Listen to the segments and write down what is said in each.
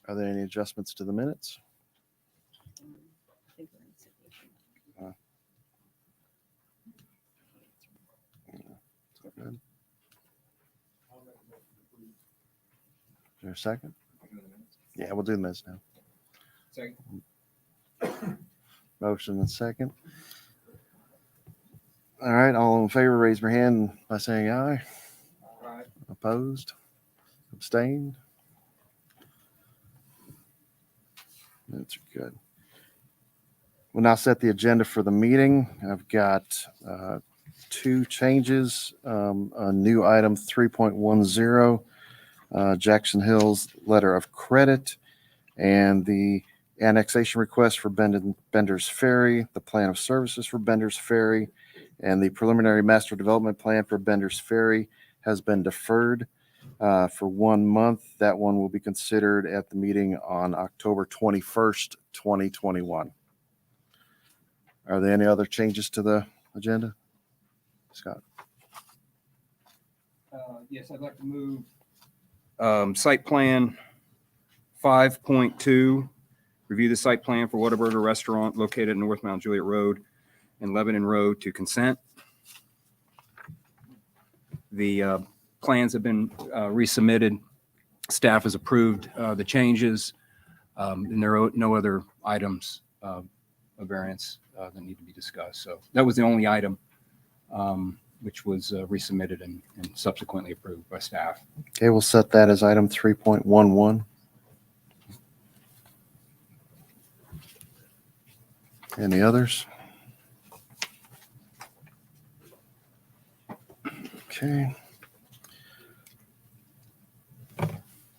Are there any adjustments to the minutes? I think we're in situation. Good. Is there a second? Yeah, we'll do the minutes now. Second. Motion and second. All right, all in favor, raise your hand by saying aye. Aye. Opposed? Abstained? That's good. We'll now set the agenda for the meeting. I've got two changes. A new item 3.10, Jackson Hill's letter of credit, and the annexation request for Bender's Ferry, the plan of services for Bender's Ferry, and the preliminary master development plan for Bender's Ferry has been deferred for 1 month. That one will be considered at the meeting on October 21st, 2021. Are there any other changes to the agenda? Scott? Yes, I'd like to move site plan 5.2. Review the site plan for Whataburger Restaurant located in North Mount Juliet Road and Lebanon Road to consent. The plans have been resubmitted. Staff has approved the changes, and there are no other items of variance that need to be discussed. So that was the only item which was resubmitted and subsequently approved by staff. Okay, we'll set that as item 3.11. Any others? Okay.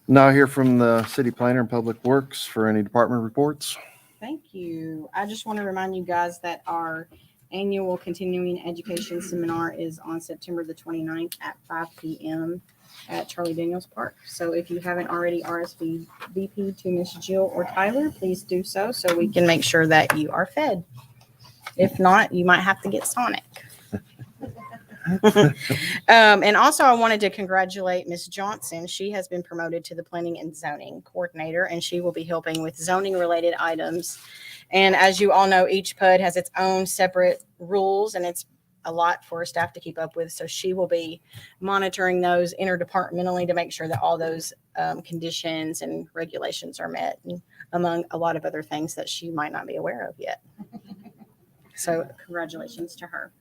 Now hear from the city planner and public works for any department reports. Thank you. I just want to remind you guys that our annual continuing education seminar is on September the 29th at 5 p.m. at Charlie Daniels Park. So if you haven't already RSVP'd to Miss Jill or Tyler, please do so we can make sure that you are fed. If not, you might have to get Sonic. And also I wanted to congratulate Miss Johnson. She has been promoted to the planning and zoning coordinator, and she will be helping with zoning related items. And as you all know, each PUD has its own separate rules, and it's a lot for staff to keep up with. So she will be monitoring those interdepartmentally to make sure that all those conditions and regulations are met, and among a lot of other things that she might not be aware of yet. So congratulations to her.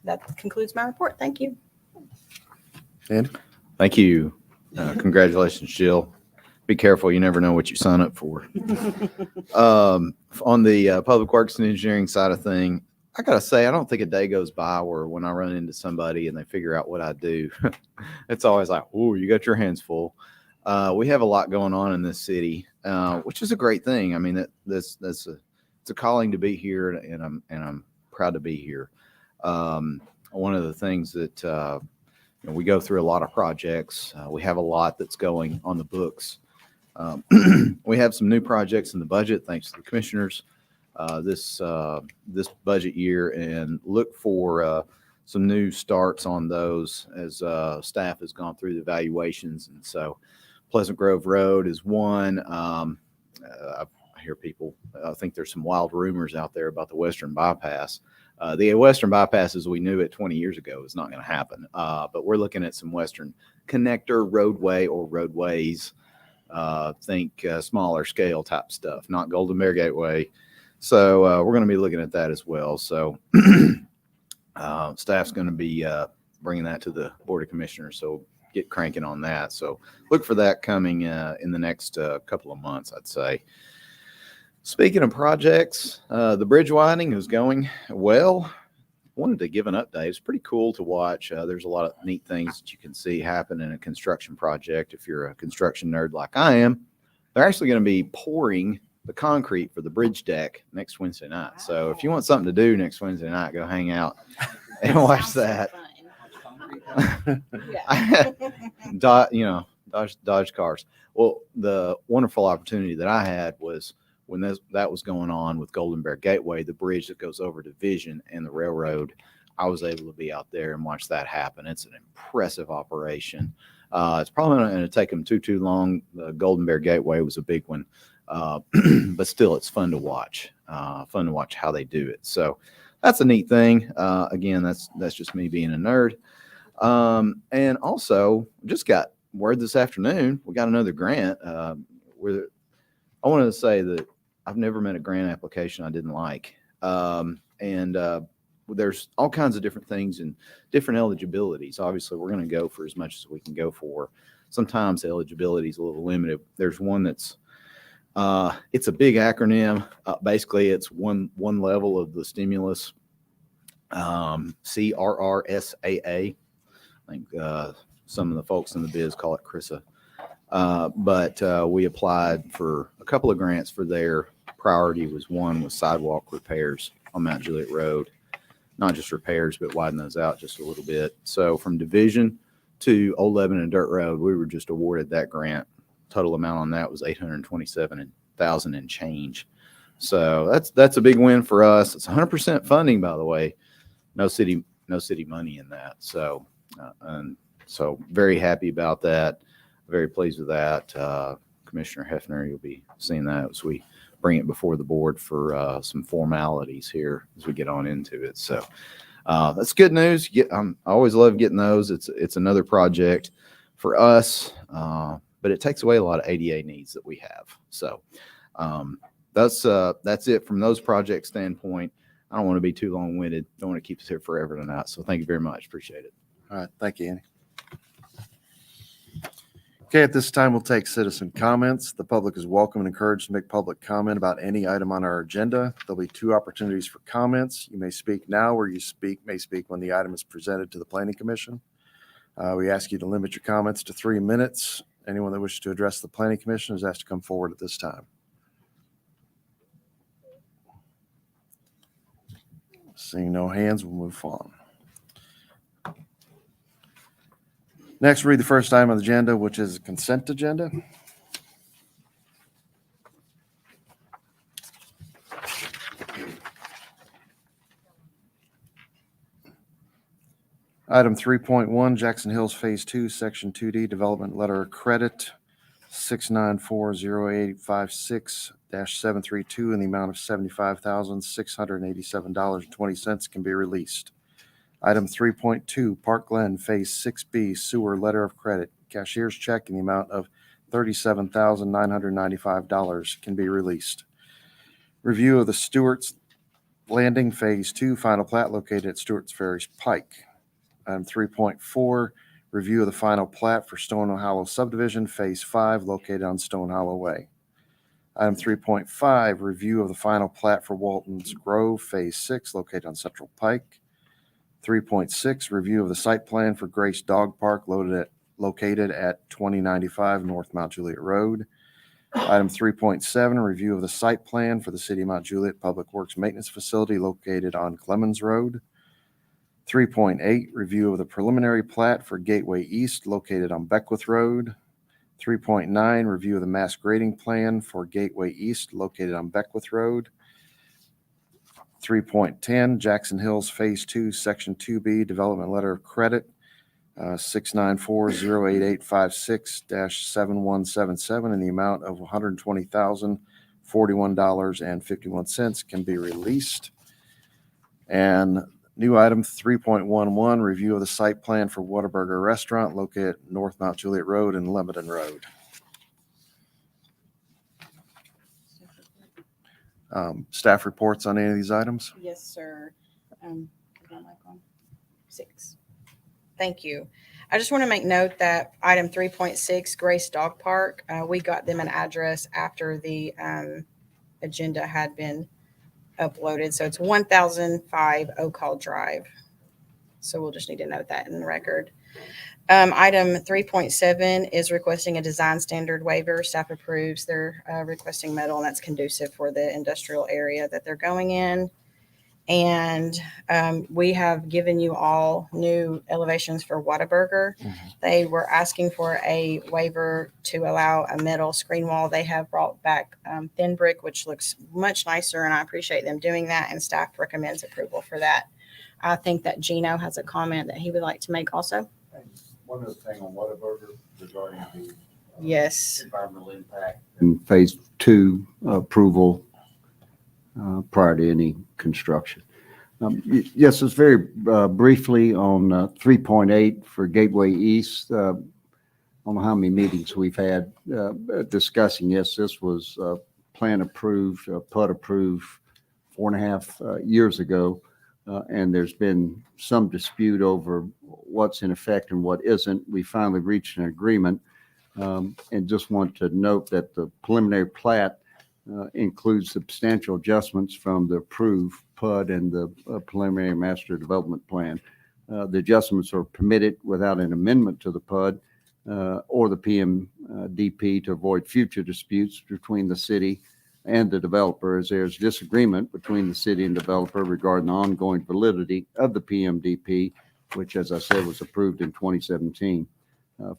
That concludes my report. Thank you. Andy? Thank you. Congratulations, Jill. Be careful. You never know what you sign up for. On the public works and engineering side of thing, I got to say, I don't think a day goes by where when I run into somebody and they figure out what I do, it's always like, oh, you got your hands full. We have a lot going on in this city, which is a great thing. I mean, it's a calling to be here, and I'm proud to be here. One of the things that we go through a lot of projects. We have a lot that's going on the books. We have some new projects in the budget, thanks to the commissioners, this budget year, and look for some new starts on those as staff has gone through the evaluations. And so Pleasant Grove Road is one. I hear people think there's some wild rumors out there about the Western Bypass. The Western Bypass, as we knew it 20 years ago, is not going to happen. But we're looking at some Western connector roadway or roadways. Think smaller scale type stuff, not Golden Bear Gateway. So we're going to be looking at that as well. So staff's going to be bringing that to the Board of Commissioners. So get cranking on that. So look for that coming in the next couple of months, I'd say. Speaking of projects, the bridge widening is going well. Wanted to give an update. It's pretty cool to watch. There's a lot of neat things that you can see happen in a construction project. If you're a construction nerd like I am, they're actually going to be pouring the concrete for the bridge deck next Wednesday night. Wow. So if you want something to do next Wednesday night, go hang out and watch that. Dodge cars. Well, the wonderful opportunity that I had was when that was going on with Golden Bear Gateway, the bridge that goes over to Vision and the railroad. I was able to be out there and watch that happen. It's an impressive operation. It's probably not going to take them too long. The Golden Bear Gateway was a big one, but still, it's fun to watch. Fun to watch how they do it. So that's a neat thing. Again, that's just me being a nerd. And also, just got word this afternoon. We got another grant. I wanted to say that I've never met a grant application I didn't like. There's all kinds of different things and different eligibilities. Obviously, we're going to go for as much as we can go for. Sometimes the eligibility is a little limited. There's one that's it's a big acronym. Basically, it's one level of the stimulus, CRRSAA. I think some of the folks in the biz call it CRISA. But we applied for a couple of grants for their priority was one with sidewalk repairs on Mount Juliet Road. Not just repairs, but widen those out just a little bit. So from Division to Old Lebanon Dirt Road, we were just awarded that grant. Total amount on that was $827,000 and change. So that's a big win for us. It's 100% funding, by the way. No city money in that. So very happy about that. Very pleased with that. Commissioner Hefner, you'll be seeing that as we bring it before the board for some formalities here as we get on into it. So that's good news. I always love getting those. It's another project for us, but it takes away a lot of ADA needs that we have. So that's it from those project standpoint. I don't want to be too long-winded. Don't want to keep us here forever tonight. So thank you very much. Appreciate it. All right. Thank you, Andy. Okay, at this time, we'll take citizen comments. The public is welcome and encouraged to make public comment about any item on our agenda. There'll be 2 opportunities for comments. You may speak now, or you may speak when the item is presented to the Planning Commission. We ask you to limit your comments to 3 minutes. Anyone that wishes to address the Planning Commission is asked to come forward at this time. Seeing no hands, we'll move on. Next, read the first item on the agenda, which is a consent agenda. Item 3.1, Jackson Hills Phase 2, Section 2D, Development Letter of Credit, 6940856-732 in the amount of $75,687.20 can be released. Item 3.2, Park Glen Phase 6B, Sewer Letter of Credit, Cashier's Check in the amount of $37,995 can be released. Review of the Stewart's Landing Phase 2, Final Plat located at Stewart's Ferry Pike. Item 3.4, Review of the Final Plat for Stone Hollow Subdivision, Phase 5, located on Stone Hollow Way. Item 3.5, Review of the Final Plat for Walton's Grove, Phase 6, located on Central Pike. 3.6, Review of the Site Plan for Grace Dog Park, located at 2095 North Mount Juliet Road. Item 3.7, Review of the Site Plan for the City of Mount Juliet Public Works Maintenance Facility, located on Clemens Road. 3.8, Review of the Preliminary Plat for Gateway East, located on Beckwith Road. 3.9, Review of the Mass Grading Plan for Gateway East, located on Beckwith Road. 3.10, Jackson Hills Phase 2, Section 2B, Development Letter of Credit, 6940856-7177 in the amount of $120,041.51 can be released. And new item 3.11, Review of the Site Plan for Whataburger Restaurant, located at North Mount Juliet Road and Lebanon Road. Staff reports on any of these items? Yes, sir. Is my mic on? 6. Thank you. I just want to make note that item 3.6, Grace Dog Park, we got them an address after the agenda had been uploaded. So it's 1005 Oak Hall Drive. So we'll just need to note that in the record. Item 3.7 is requesting a design standard waiver. Staff approves. They're requesting metal, and that's conducive for the industrial area that they're going in. And we have given you all new elevations for Whataburger. They were asking for a waiver to allow a metal screen wall. They have brought back thin brick, which looks much nicer, and I appreciate them doing that, and staff recommends approval for that. I think that Gino has a comment that he would like to make also. one other thing on Whataburger regarding the Yes. environmental impact and phase 2 approval prior to any construction. Yes, it's very briefly on 3.8 for Gateway East. I don't know how many meetings we've had discussing this. This was plan approved, PUD approved 4.5 years ago. And there's been some dispute over what's in effect and what isn't. We finally reached an agreement. And just want to note that the preliminary plat includes substantial adjustments from the approved PUD and the preliminary master development plan. The adjustments are permitted without an amendment to the PUD or the PMDP to avoid future disputes between the city and the developer, as there's disagreement between the city and developer regarding the ongoing validity of the PMDP, which, as I said, was approved in 2017.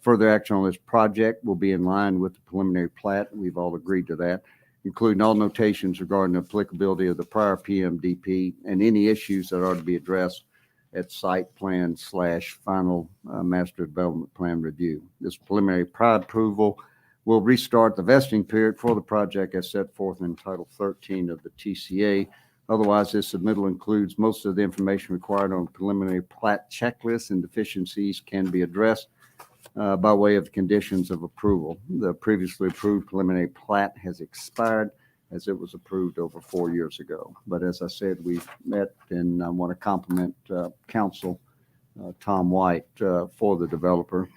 Further action on this project will be in line with the preliminary plat. We've all agreed to that, including all notations regarding the applicability of the prior PMDP and any issues that are to be addressed at site plan / final master development plan review. This preliminary plat approval will restart the vesting period for the project as set forth in Title 13 of the TCA. Otherwise, this submittal includes most of the information required on preliminary plat checklist, and deficiencies can be addressed by way of the conditions of approval. The previously approved preliminary plat has expired as it was approved over 4 years ago. But as I said, we've met, and I want to compliment counsel Tom White for the developer,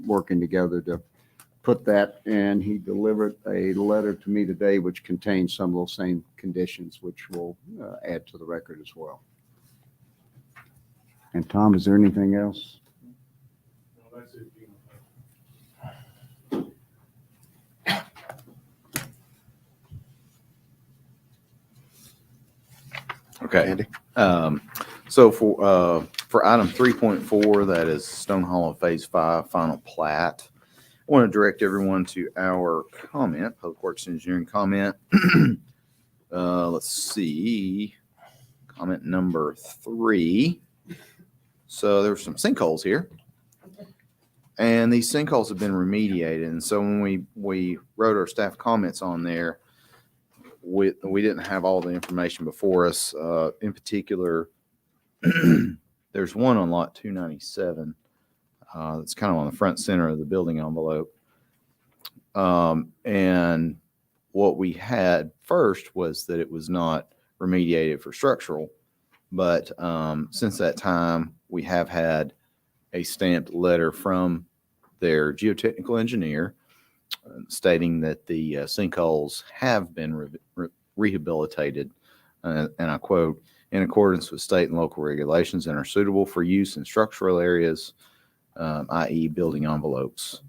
working together to put that, and he delivered a letter to me today which contains some of those same conditions, which we'll add to the record as well. And Tom, is there anything else? No, that's it. Okay. Andy? So for item 3.4, that is Stone Hollow Phase 5 final plat, I want to direct everyone to our comment, Public Works Engineering comment. Let's see, comment number 3. So there's some sinkholes here, and these sinkholes have been remediated. And so when we wrote our staff comments on there, we didn't have all the information before us. In particular, there's one on lot 297. That's kind of on the front center of the building envelope. And what we had first was that it was not remediated for structural, but since that time, we have had a stamped letter from their geotechnical engineer stating that the sinkholes have been rehabilitated, and I quote, in accordance with state and local regulations, and are suitable for use in structural areas, i.e. building envelopes.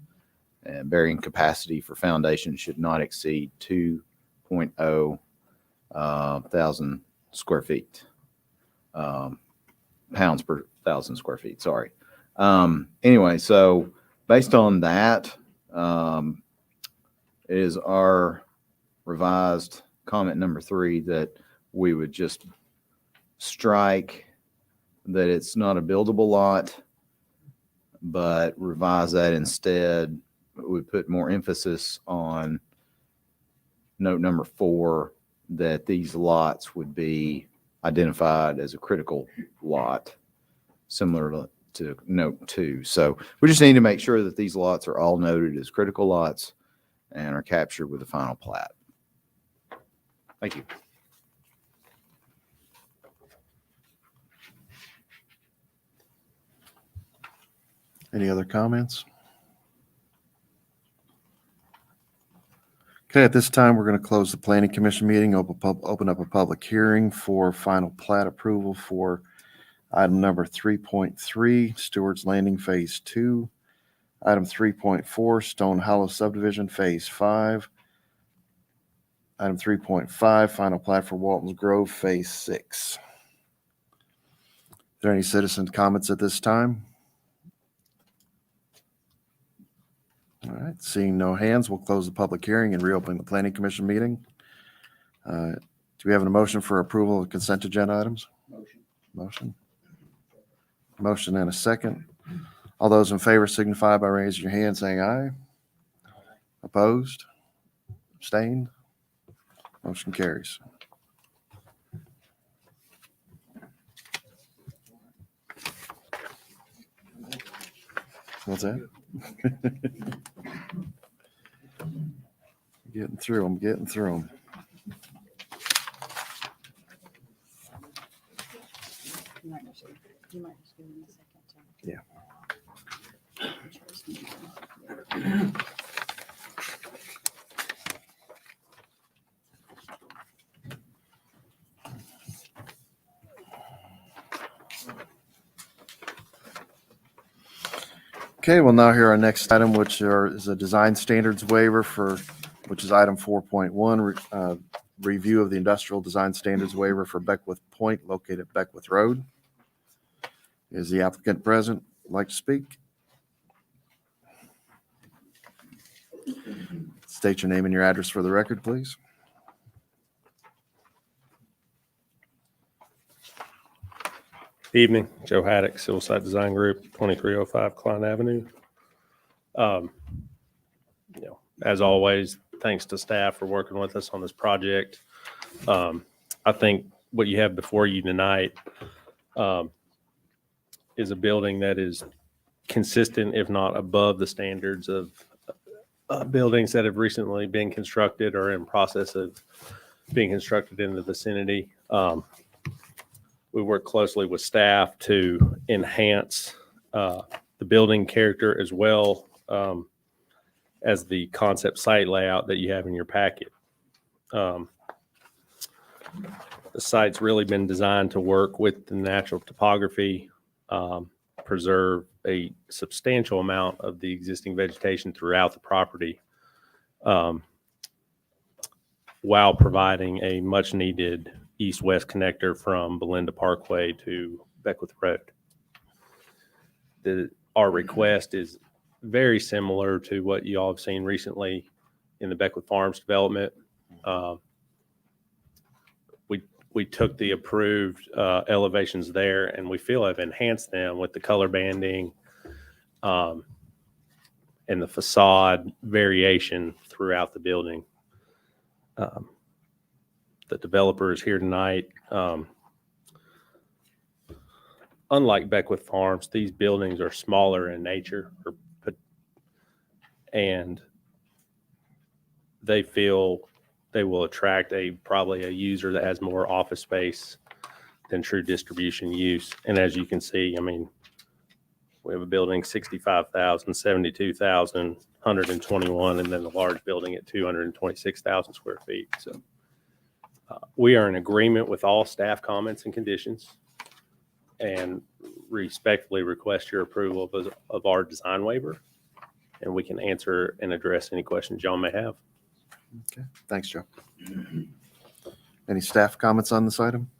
And bearing capacity for foundation should not exceed 2.0 thousand square feet, pounds per 1,000 square feet, sorry. Anyway, so based on that, it is our revised comment number 3 that we would just strike that it's not a buildable lot, but revise that instead. We put more emphasis on note number 4, that these lots would be identified as a critical lot, similar to note 2. So we just need to make sure that these lots are all noted as critical lots and are captured with the final plat. Thank you. Any other comments? Okay, at this time, we're going to close the planning commission meeting, open up a public hearing for final plat approval for item number 3.3, Stewart's Landing Phase 2, item 3.4, Stone Hollow Subdivision Phase 5, item 3.5, final plat for Walton's Grove Phase 6. Is there any citizen comments at this time? All right, seeing no hands, we'll close the public hearing and reopen the planning commission meeting. Do we have a motion for approval of consent agenda items? Motion and a second. All those in favor signify by raising your hand saying aye. Opposed? Abstained? Motion carries. What's that? Getting through them, getting through them. You might just give them a second to- Yeah. Okay, we'll now hear our next item, which is a design standards waiver which is item 4.1, review of the industrial design standards waiver for Beckwith Point located at Beckwith Road. Is the applicant present? Like to speak? State your name and your address for the record, please. Evening, Joe Haddock, Civil Site Design Group, 2305 Klein Avenue. As always, thanks to staff for working with us on this project. I think what you have before you tonight is a building that is consistent, if not above the standards of buildings that have recently been constructed or in process of being constructed in the vicinity. We work closely with staff to enhance the building character as well as the concept site layout that you have in your packet. The site's really been designed to work with the natural topography, preserve a substantial amount of the existing vegetation throughout the property, while providing a much needed east-west connector from Belinda Parkway to Beckwith Road. Our request is very similar to what you all have seen recently in the Beckwith Farms development. We took the approved elevations there, and we feel have enhanced them with the color banding and the facade variation throughout the building. The developer is here tonight. Unlike Beckwith Farms, these buildings are smaller in nature, and they feel they will attract probably a user that has more office space than true distribution use. And as you can see, I mean, we have a building 65,000, 72,000, 121, and then the large building at 226,000 square feet. So we are in agreement with all staff comments and conditions, and respectfully request your approval of our design waiver, and we can answer and address any questions y'all may have. Okay, thanks, Joe. Any staff comments on this item?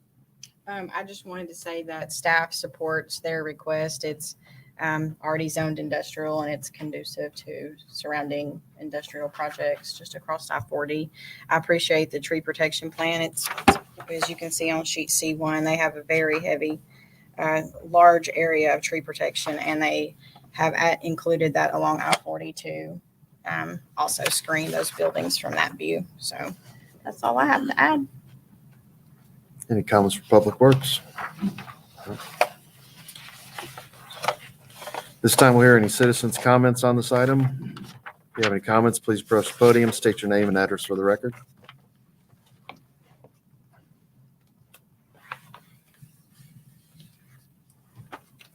I just wanted to say that staff supports their request. It's already zoned industrial, and it's conducive to surrounding industrial projects just across I-40. I appreciate the tree protection plan. It's, as you can see on sheet C1, they have a very heavy, large area of tree protection, and they have included that along I-40 to also screen those buildings from that view. So that's all I have to add. Any comments for Public Works? This time we'll hear any citizens' comments on this item. If you have any comments, please approach the podium, state your name and address for the record.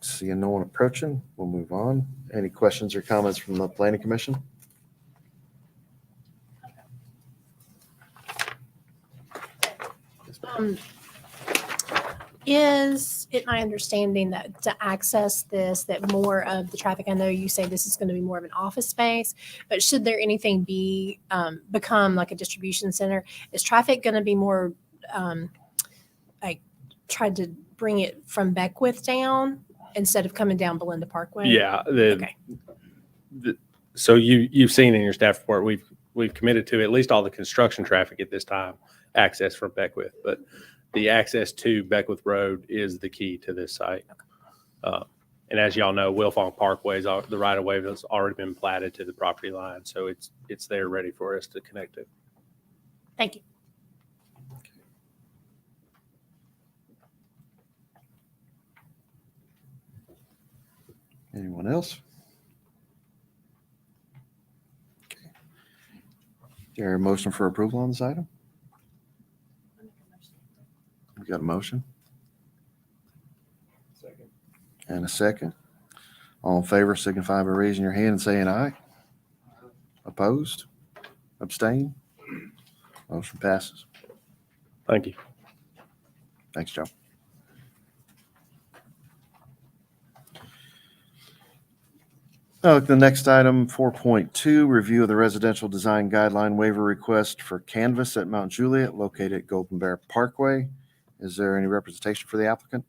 Seeing no one approaching, we'll move on. Any questions or comments from the Planning Commission? Is it my understanding that to access this, that more of the traffic, I know you say this is going to be more of an office space, but should there anything become like a distribution center, is traffic going to be more like tried to bring it from Beckwith down instead of coming down Belinda Parkway? Yeah. Okay. So you've seen in your staff report, we've committed to at least all the construction traffic at this time, access from Beckwith, but the access to Beckwith Road is the key to this site. And as y'all know, Wilfong Parkway is the right of way that's already been platted to the property line. So it's there ready for us to connect it. Thank you. Anyone else? Okay. Is there a motion for approval on this item? We got a motion Second. and a second. All in favor signify by raising your hand and saying aye. Opposed? Abstain? Motion passes. Thank you. Thanks, Joe. The next item, 4.2, review of the residential design guideline waiver request for Canvas at Mount Juliet, located at Golden Bear Parkway. Is there any representation for the applicant?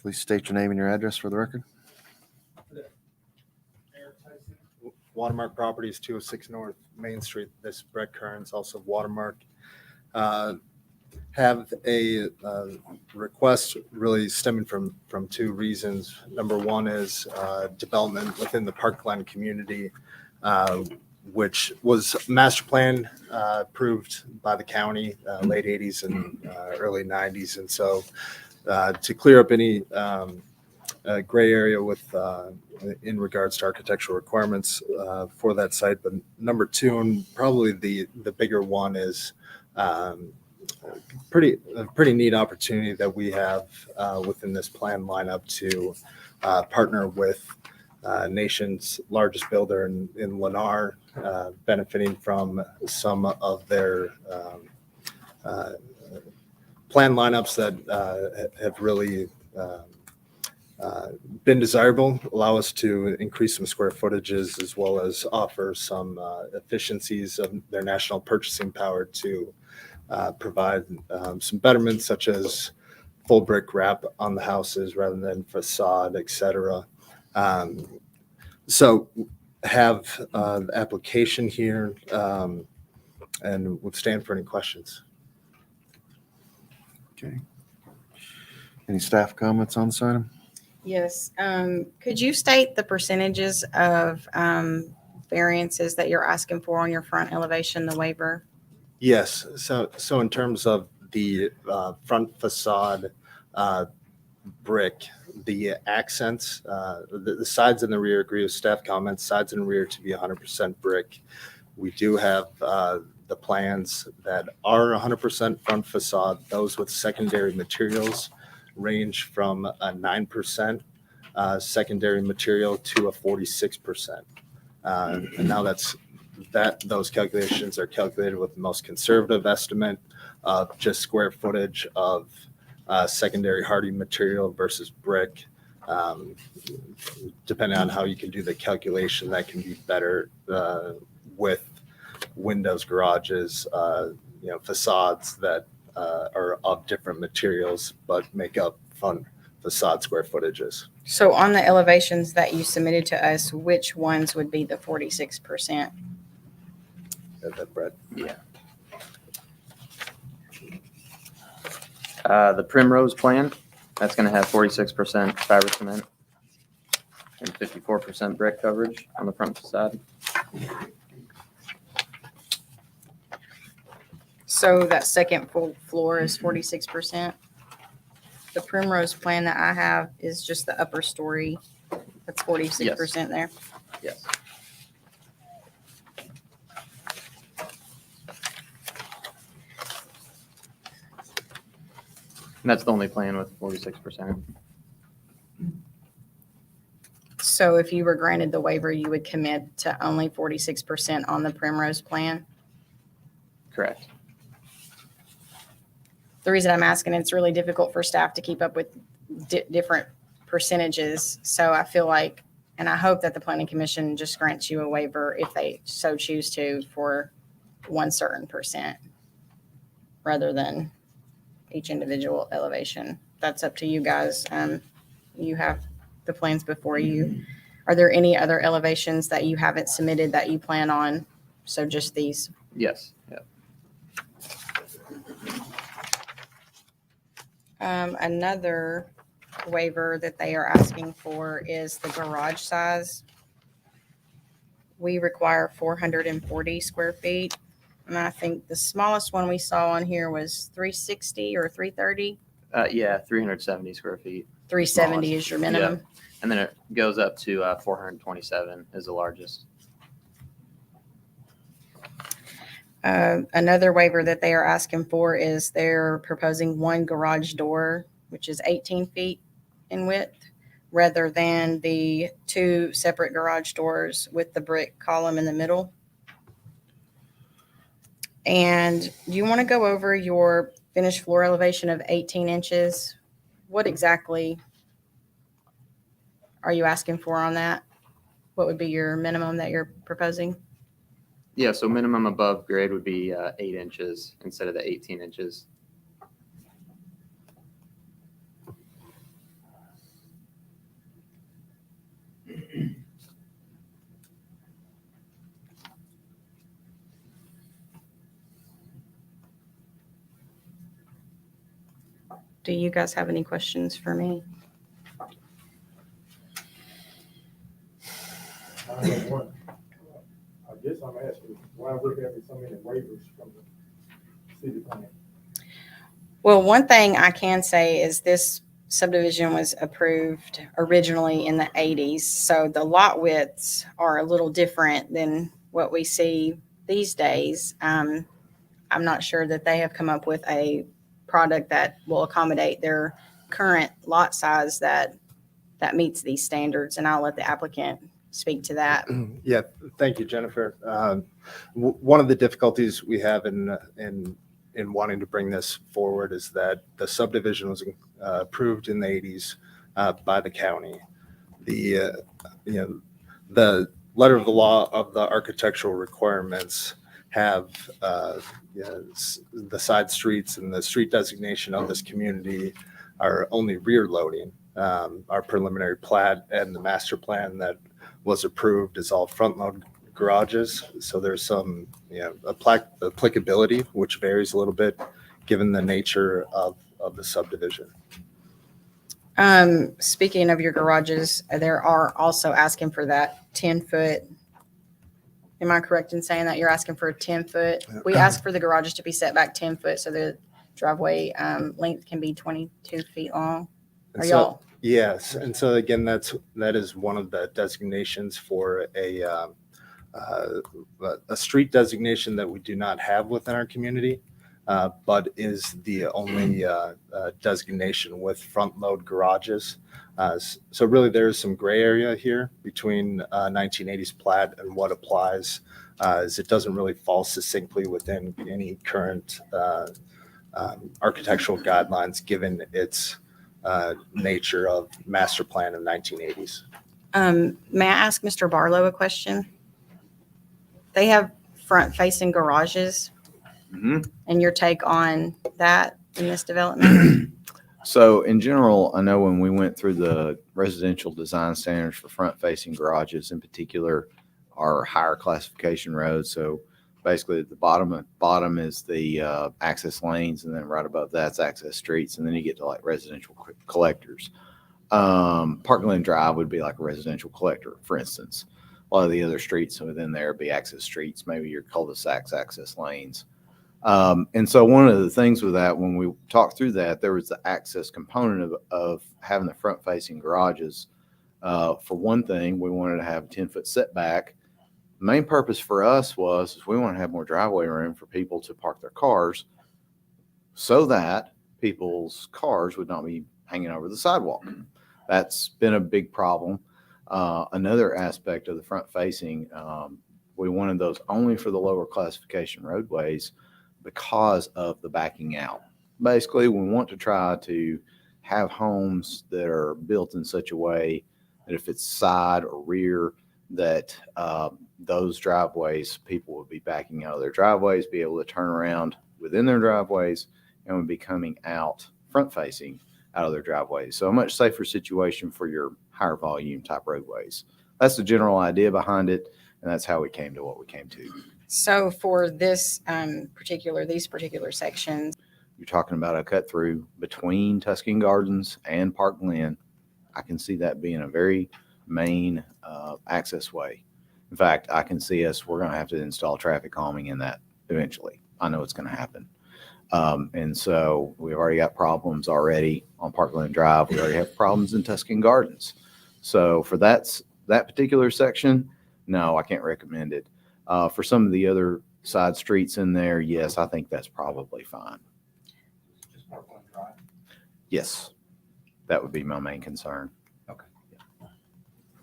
Please state your name and your address for the record. Watermark Properties, 206 North Main Street. This is Brett Kearns, also Watermark. Have a request really stemming from two reasons. Number one is development within the Parkland community, which was master plan approved by the county late 80s and early 90s. And so to clear up any gray area with in regards to architectural requirements for that site. But number two, and probably the bigger one, is a pretty neat opportunity that we have within this plan lineup to partner with nation's largest builder in Lennar, benefiting from some of their plan lineups that have really been desirable, allow us to increase some square footages as well as offer some efficiencies of their national purchasing power to provide some betterments such as full brick wrap on the houses rather than facade, etc. So have the application here and would stand for any questions. Okay. Any staff comments on this item? Yes. Could you state the percentages of variances that you're asking for on your front elevation, the waiver? Yes. So in terms of the front facade brick, the accents, the sides and the rear, agree with staff comments, sides and rear to be 100% brick. We do have the plans that are 100% front facade. Those with secondary materials range from a 9% secondary material to a 46%. And now those calculations are calculated with the most conservative estimate of just square footage of secondary hardy material versus brick. Depending on how you can do the calculation, that can be better with windows, garages, facades that are of different materials but make up fun facade square footages. So on the elevations that you submitted to us, which ones would be the 46%? Is that Brett? Yeah. The Primrose plan, that's going to have 46% fiber cement and 54% brick coverage on the front facade. So that second full floor is 46%. The Primrose plan that I have is just the upper story. That's 46% there. Yes. And that's the only plan with 46%. So if you were granted the waiver, you would commit to only 46% on the Primrose plan? Correct. The reason I'm asking, it's really difficult for staff to keep up with different percentages. So I feel like, and I hope that the Planning Commission just grants you a waiver if they so choose to for one certain percent rather than each individual elevation. That's up to you guys. You have the plans before you. Are there any other elevations that you haven't submitted that you plan on? So just these? Yes. Yeah. Another waiver that they are asking for is the garage size. We require 440 square feet. And I think the smallest one we saw on here was 360 or 330. Yeah, 370 square feet. 370 is your minimum. And then it goes up to 427 is the largest. Another waiver that they are asking for is they're proposing one garage door, which is 18 feet in width, rather than the two separate garage doors with the brick column in the middle. And you want to go over your finished floor elevation of 18 inches. What exactly are you asking for on that? What would be your minimum that you're proposing? Yeah, so minimum above grade would be 8 inches instead of the 18 inches. Do you guys have any questions for me? I have one. I guess I'm asking, why we're having so many waivers from the city plan? Well, one thing I can say is this subdivision was approved originally in the 80s. So the lot widths are a little different than what we see these days. I'm not sure that they have come up with a product that will accommodate their current lot size that meets these standards. And I'll let the applicant speak to that. Yeah, thank you, Jennifer. One of the difficulties we have in wanting to bring this forward is that the subdivision was approved in the 80s by the county. The letter of the law of the architectural requirements have the side streets and the street designation of this community are only rear loading. Our preliminary plat and the master plan that was approved is all front load garages. So there's some applicability, which varies a little bit given the nature of the subdivision. Speaking of your garages, there are also asking for that 10-foot. Am I correct in saying that you're asking for a 10-foot? We ask for the garages to be set back 10 foot so the driveway length can be 22 feet long. Are y'all? Yes, and so again, that is one of the designations for a street designation that we do not have within our community, but is the only designation with front load garages. So really there is some gray area here between 1980s plat and what applies, as it doesn't really fall succinctly within any current architectural guidelines given its nature of master plan of 1980s. May I ask Mr. Barlow a question? They have front-facing garages, and your take on that in this development? So in general, I know when we went through the residential design standards for front-facing garages in particular are higher classification roads. So basically at the bottom is the access lanes, and then right above that's access streets. And then you get to like residential collectors. Parkland Drive would be like a residential collector, for instance. A lot of the other streets within there would be access streets, maybe your cul-de-sacs, access lanes. And so one of the things with that, when we talked through that, there was the access component of having the front facing garages. For one thing, we wanted to have a 10-foot setback. The main purpose for us was we want to have more driveway room for people to park their cars so that people's cars would not be hanging over the sidewalk. That's been a big problem. Another aspect of the front facing, we wanted those only for the lower classification roadways because of the backing out. Basically, we want to try to have homes that are built in such a way that if it's side or rear, that those driveways, people would be backing out of their driveways, be able to turn around within their driveways, and would be coming out front facing out of their driveways. So a much safer situation for your higher volume type roadways. That's the general idea behind it, and that's how we came to what we came to. So for this these particular sections, you're talking about a cut through between Tuscan Gardens and Park Glen. I can see that being a very main access way. In fact, I can see we're going to have to install traffic calming in that eventually. I know it's going to happen. And so we've already got problems already on Parkland Drive. We already have problems in Tuscan Gardens. So for that particular section, no, I can't recommend it. For some of the other side streets in there, yes, I think that's probably fine. Just Parkland Drive. Yes, that would be my main concern. Okay.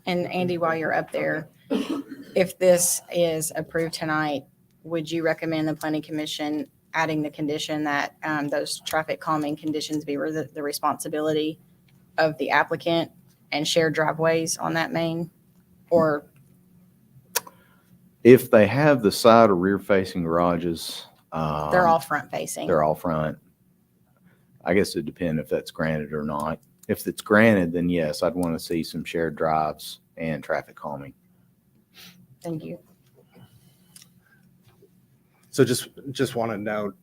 And Andy, while you're up there, if this is approved tonight, would you recommend the planning commission adding the condition that those traffic calming conditions be the responsibility of the applicant and shared driveways on that main? Or If they have the side or rear facing garages, they're all front facing? they're all front. I guess it depends if that's granted or not. If it's granted, then yes, I'd want to see some shared drives and traffic calming. Thank you. So just want to note,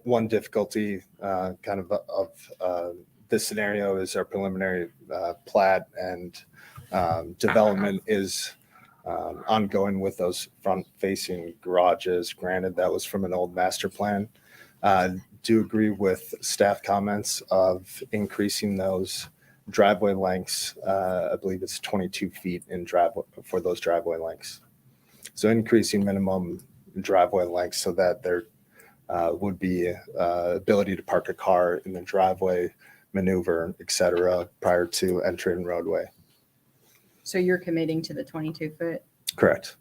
one difficulty kind of this scenario is our preliminary plat and development is ongoing with those front-facing garages. Granted, that was from an old master plan. Do agree with staff comments of increasing those driveway lengths. I believe it's 22 feet in driveway for those driveway lengths. So increasing minimum driveway lengths so that there would be ability to park a car in the driveway, maneuver, et cetera, prior to entering roadway. So you're committing to the 22 foot? Correct.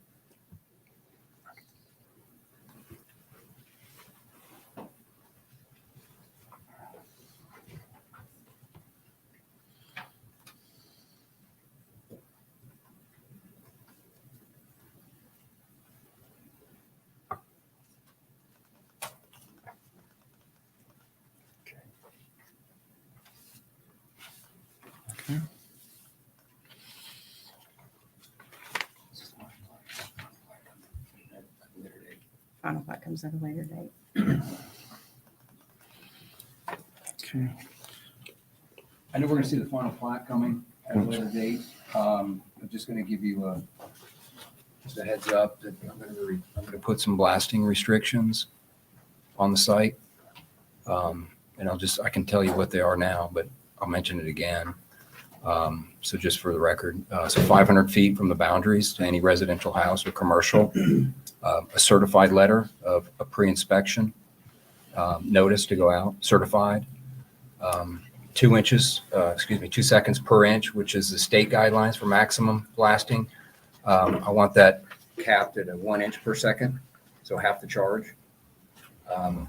Final plat comes at a later date. Okay. I know we're going to see the final plat coming at a later date. I'm just going to give you just a heads up that I'm going to put some blasting restrictions on the site. And I can tell you what they are now, but I'll mention it again. So just for the record, so 500 feet from the boundaries to any residential house or commercial, a certified letter of a pre-inspection notice to go out, certified. 2 seconds per inch, which is the state guidelines for maximum blasting. I want that capped at 1 inch per second, so half the charge. I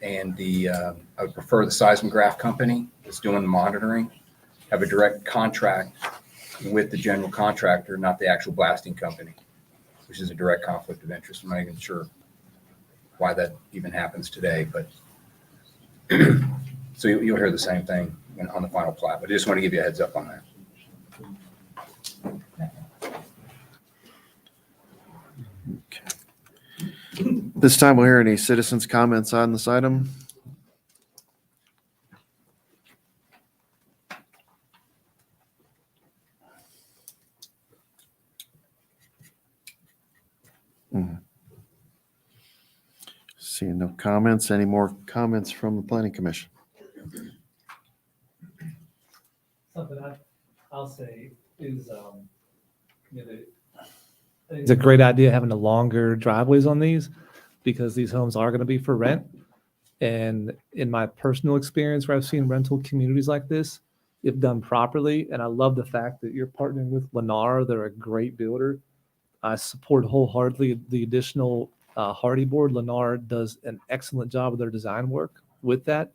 would prefer the seismograph company that's doing the monitoring have a direct contract with the general contractor, not the actual blasting company, which is a direct conflict of interest. I'm not even sure why that even happens today, but so you'll hear the same thing on the final plat, but I just want to give you a heads up on that. This time we'll hear any citizens' comments on this item. Seeing no comments. Any more comments from the planning commission? Something I'll say is, it's a great idea having the longer driveways on these because these homes are going to be for rent. And in my personal experience where I've seen rental communities like this, if done properly, and I love the fact that you're partnering with Lennar, they're a great builder. I support wholeheartedly the additional Hardy board. Lennar does an excellent job of their design work with that.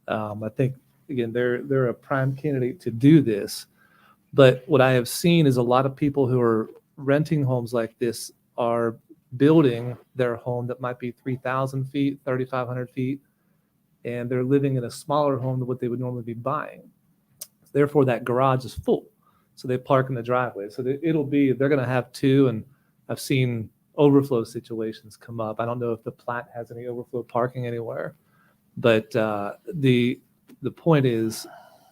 I think, again, they're a prime candidate to do this. But what I have seen is a lot of people who are renting homes like this are building their home that might be 3,000 feet, 3,500 feet, and they're living in a smaller home than what they would normally be buying. Therefore, that garage is full. So they park in the driveway. So they're going to have two, and I've seen overflow situations come up. I don't know if the plat has any overflow parking anywhere, But the point is,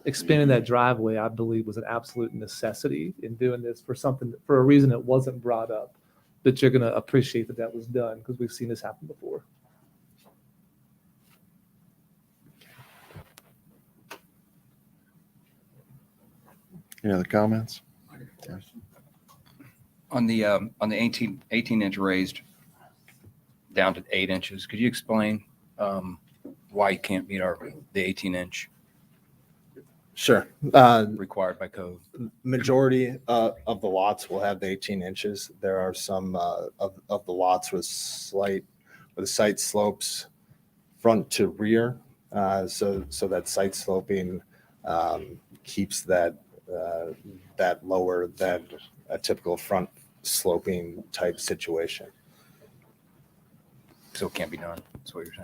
expanding that driveway, I believe, was an absolute necessity in doing this for a reason that wasn't brought up. But you're going to appreciate that was done because we've seen this happen before. Any other comments? On the 18-inch raised down to 8 inches, could you explain why you can't meet the 18-inch Sure. required by code? Majority of the lots will have the 18 inches. There are some of the lots with site slopes front to rear. So that site sloping keeps that lower than a typical front sloping type situation. So it can't be done. That's what you're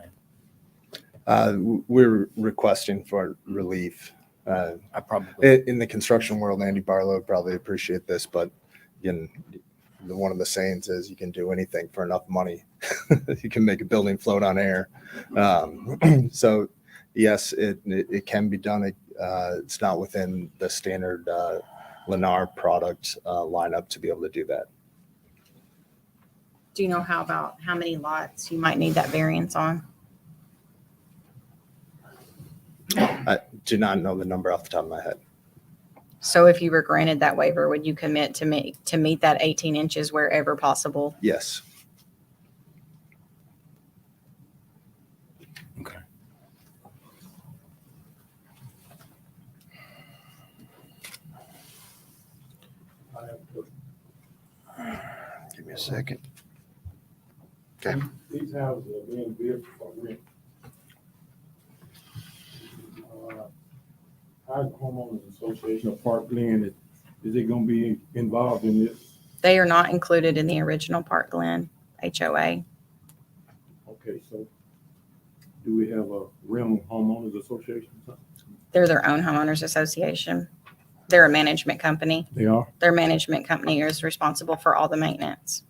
saying. We're requesting for relief. I probably In the construction world, Andy Barlow would probably appreciate this, but again, one of the sayings is you can do anything for enough money. You can make a building float on air. So yes, it can be done. It's not within the standard Lennar product lineup to be able to do that. Do you know how many lots you might need that variance on? I do not know the number off the top of my head. So if you were granted that waiver, would you commit to meet that 18 inches wherever possible? Yes. okay. I have a question. Give me a second. These houses are being built for rent. How's the homeowners association of Parkland, is it gonna be involved in this? They are not included in the original Parkland HOA. Okay, so do we have a realm homeowners association? They're their own homeowners association. They're a management company. They are? Their management company is responsible for all the maintenance.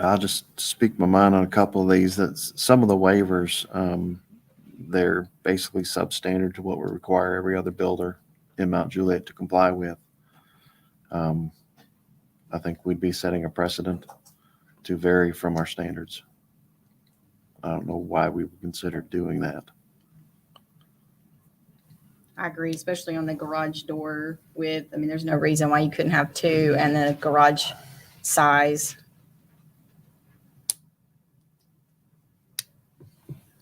I'll just speak my mind on a couple of these. That some of the waivers, they're basically substandard to what we require every other builder in Mount Juliet to comply with. I think we'd be setting a precedent to vary from our standards. I don't know why we would consider doing that. I agree, especially on the garage door there's no reason why you couldn't have two and the garage size.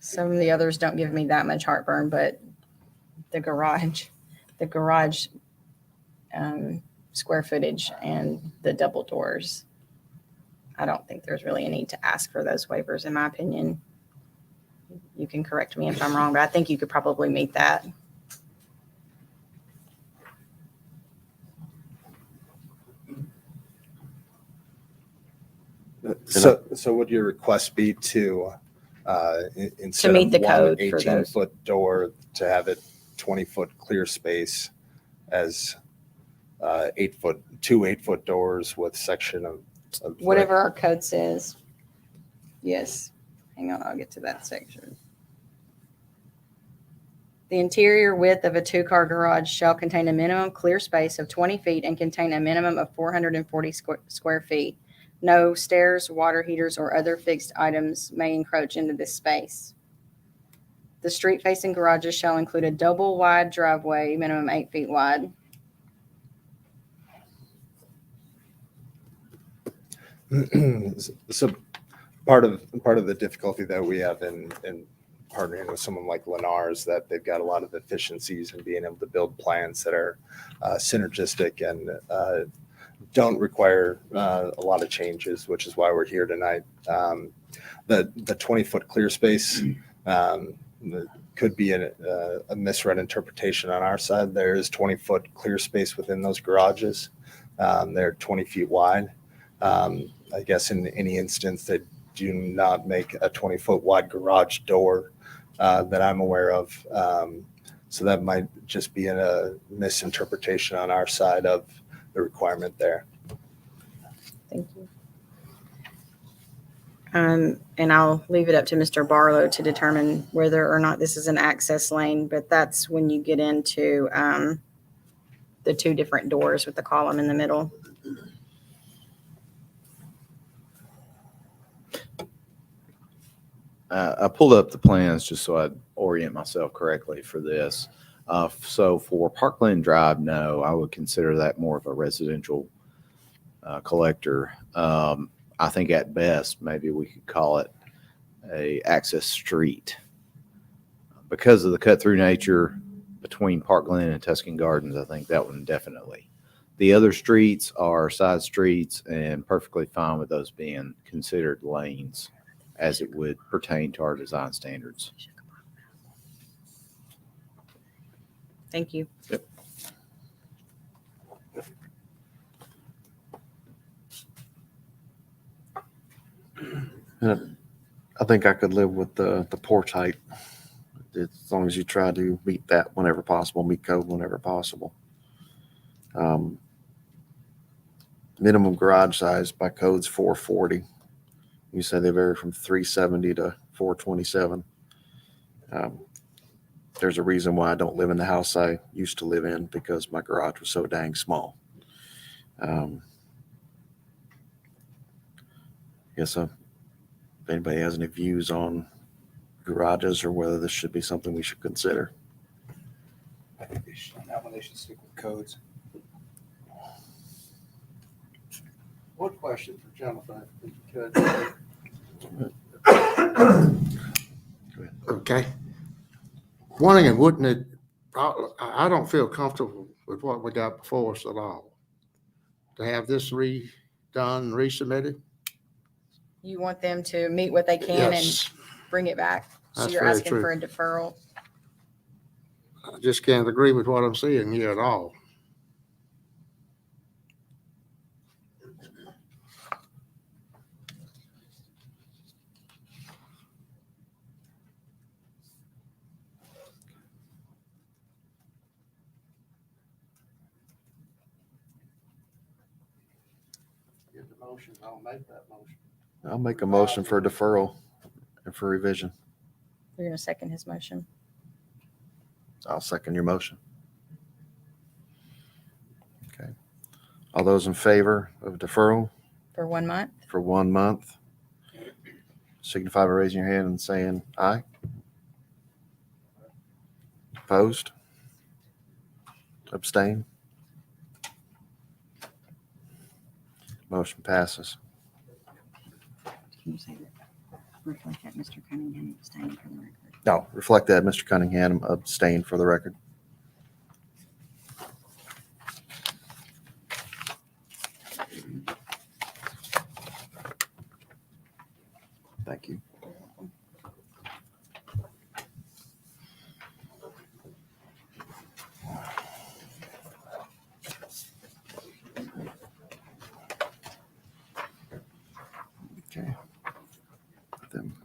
Some of the others don't give me that much heartburn, but the garage square footage and the double doors, I don't think there's really a need to ask for those waivers, in my opinion. You can correct me if I'm wrong, but I think you could probably meet that. So would your request be to instead meet of the one code for those. 18-foot door to have it 20-foot clear space as 2 8-foot doors with section of Whatever our code says. Yes. Hang on, I'll get to that section. The interior width of a two-car garage shall contain a minimum clear space of 20 feet and contain a minimum of 440 square feet. No stairs, water heaters, or other fixed items may encroach into this space. The street-facing garages shall include a double-wide driveway, minimum 8 feet wide. So part of the difficulty that we have in partnering with someone like Lennar is that they've got a lot of efficiencies in being able to build plans that are synergistic and don't require a lot of changes, which is why we're here tonight. The 20-foot clear space could be a misread interpretation on our side. There is 20-foot clear space within those garages. They're 20 feet wide. I guess in any instance, they'd do not make a 20-foot wide garage door that I'm aware of. So that might just be a misinterpretation on our side of the requirement there. Thank you. And I'll leave it up to Mr. Barlow to determine whether or not this is an access lane, but that's when you get into the two different doors with the column in the middle. I pulled up the plans just so I'd orient myself correctly for this. So for Parkland Drive, no, I would consider that more of a residential collector. I think at best, maybe we could call it a access street. Because of the cut-through nature between Parkland and Tuscan Gardens, I think that one definitely. The other streets are side streets and perfectly fine with those being considered lanes as it would pertain to our design standards. Thank you. Yep. I think I could live with the porch height, as long as you try to meet that whenever possible, meet code whenever possible. Minimum garage size by code's 440. You say they vary from 370 to 427. There's a reason why I don't live in the house I used to live in, because my garage was so dang small. If anybody has any views on garages or whether this should be something we should consider. I think on that one, they should stick with codes. One question for Jennifer, if you could. Okay. One thing, wouldn't it, I don't feel comfortable with what we got before us at all. To have this redone, resubmitted? You want them to meet what they can Yes. and bring it back? So That's you're very asking true. for a deferral? I just can't agree with what I'm seeing here at all. Get the motion, I'll make that motion. I'll make a motion for deferral and for revision. You're going to second his motion? I'll second your motion. Okay. All those in favor of deferral For 1 month? for 1 month, signify by raising your hand and saying aye. Opposed? Abstain? Motion passes. Can you say that? Reflect that Mr. Cunningham abstained from the record. No, reflect that Mr. Cunningham abstained for the record. Thank you. Okay. Them.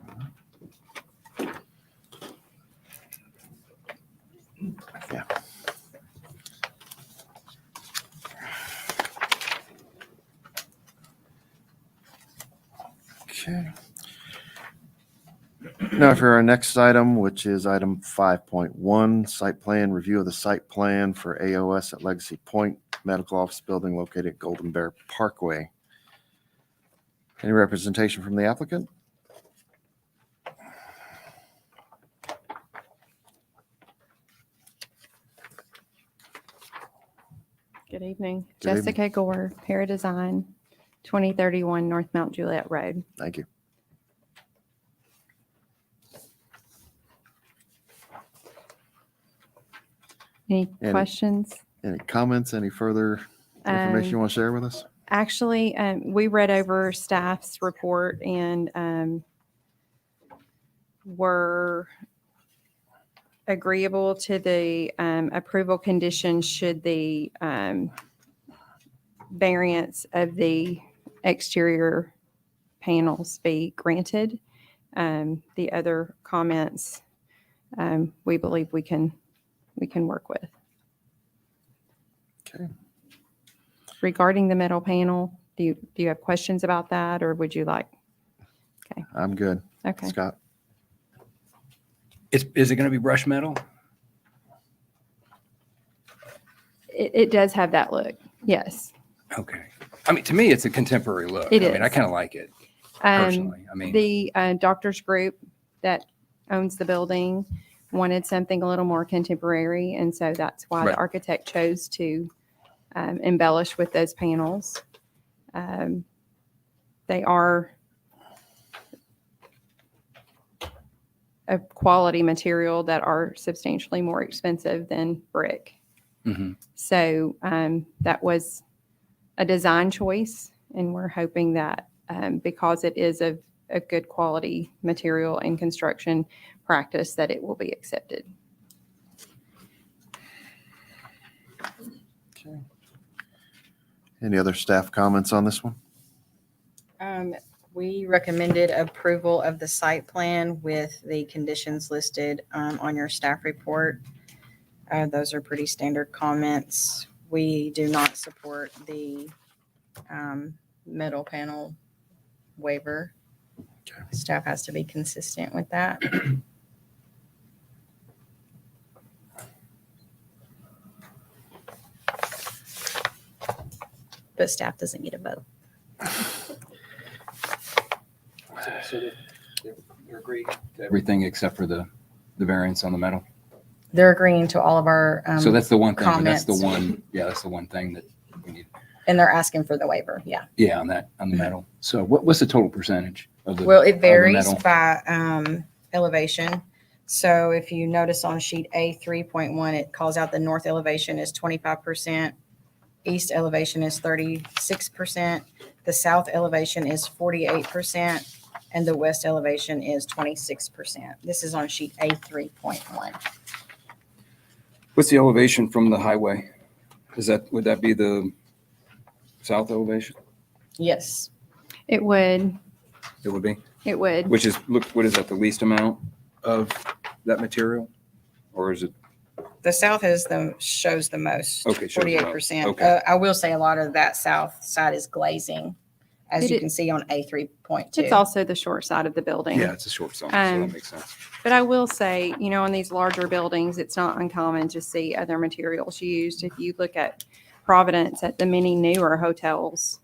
Yeah. Okay. Now for our next item, which is item 5.1, site plan, review of the site plan for AOS at Legacy Point Medical Office Building located at Golden Bear Parkway. Any representation from the applicant? Good evening. Good evening. Jessica Gore, Paradesign, 2031 North Mount Juliet Road. Thank you. Any Any- questions? Any comments, any further information you want to share with us? Actually, we read over staff's report and were agreeable to the approval conditions should the variance of the exterior panels be granted. The other comments, we believe we can work with. Okay. Regarding the metal panel, do you have questions about that, or would you like? I'm good. Okay. Scott? Is it going to be brushed metal? It does have that look. Yes. Okay. I mean, to me, it's a contemporary look. It I mean, I is. kind of like it personally. I mean, The doctors group that owns the building wanted something a little more contemporary, and so that's why the Right. architect chose to embellish with those panels. They are a quality material that are substantially more expensive than brick. mhm. So that was a design choice, and we're hoping that because it is a good quality material and construction practice, that it will be accepted. Okay. Any other staff comments on this one? We recommended approval of the site plan with the conditions listed on your staff report. Those are pretty standard comments. We do not support the metal panel waiver. Okay. Staff has to be consistent with that. But staff doesn't get a vote. So they're agreed to everything except for the variance on the metal. They're agreeing to all of our So that's the one thing. But that's the comments. one. Yeah, that's the one thing that we need. And they're asking for the waiver, yeah. Yeah, on the metal. So what's the total percentage of the? Well, it of the varies metal? by elevation. So if you notice on sheet A 3.1, it calls out the north elevation is 25%, east elevation is 36%, the south elevation is 48%, and the west elevation is 26%. This is on sheet A 3.1. What's the elevation from the highway? Would that be the south elevation? Yes, It would. It would be, It would. which is, look, what is that, the least amount of that material? Or is it, the south shows the most, Okay, shows the most. 48%. Okay. I will say a lot of that south side is glazing, as It you is- can see on A 3.2. It's also the short side of the building. yeah, it's a short zone, so that makes sense. But I will say, on these larger buildings, it's not uncommon to see other materials used. If you look at Providence at the many newer hotels,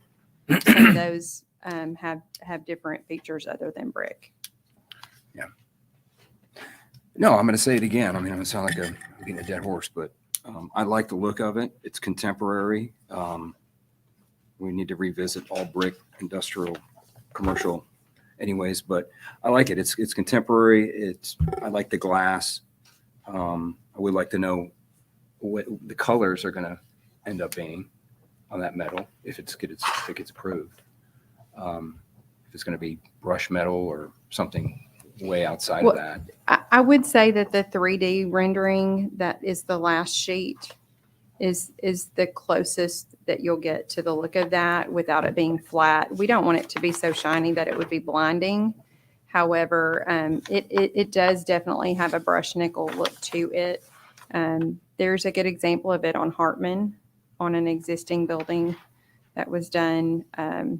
some of those have different features other than brick. No, I'm going to say it again. I mean, I'm going to sound like I'm beating a dead horse, but I like the look of it. It's contemporary. We need to revisit all brick, industrial, commercial anyways, but I like it. It's contemporary. I like the glass. I would like to know what the colors are going to end up being on that metal if it gets approved. If it's going to be brush metal or something way outside of that. I would say that the 3D rendering that is the last sheet is the closest that you'll get to the look of that without it being flat. We don't want it to be so shiny that it would be blinding. However, it does definitely have a brush nickel look to it. There's a good example of it on Hartman, on an existing building that was done. Do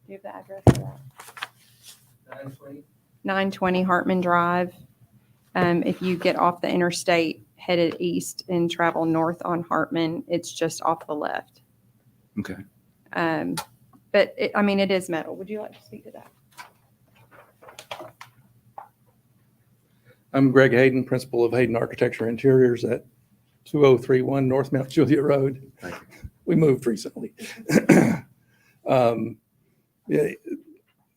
you have the address for that? 920 Hartman Drive. If you get off the interstate headed east and travel north on Hartman, it's just off the left. Okay. But it is metal. Would you like to speak to that? I'm Greg Hayden, principal of Hayden Architecture Interiors at 2031 North Mount Juliet Road. Thank you. We moved recently.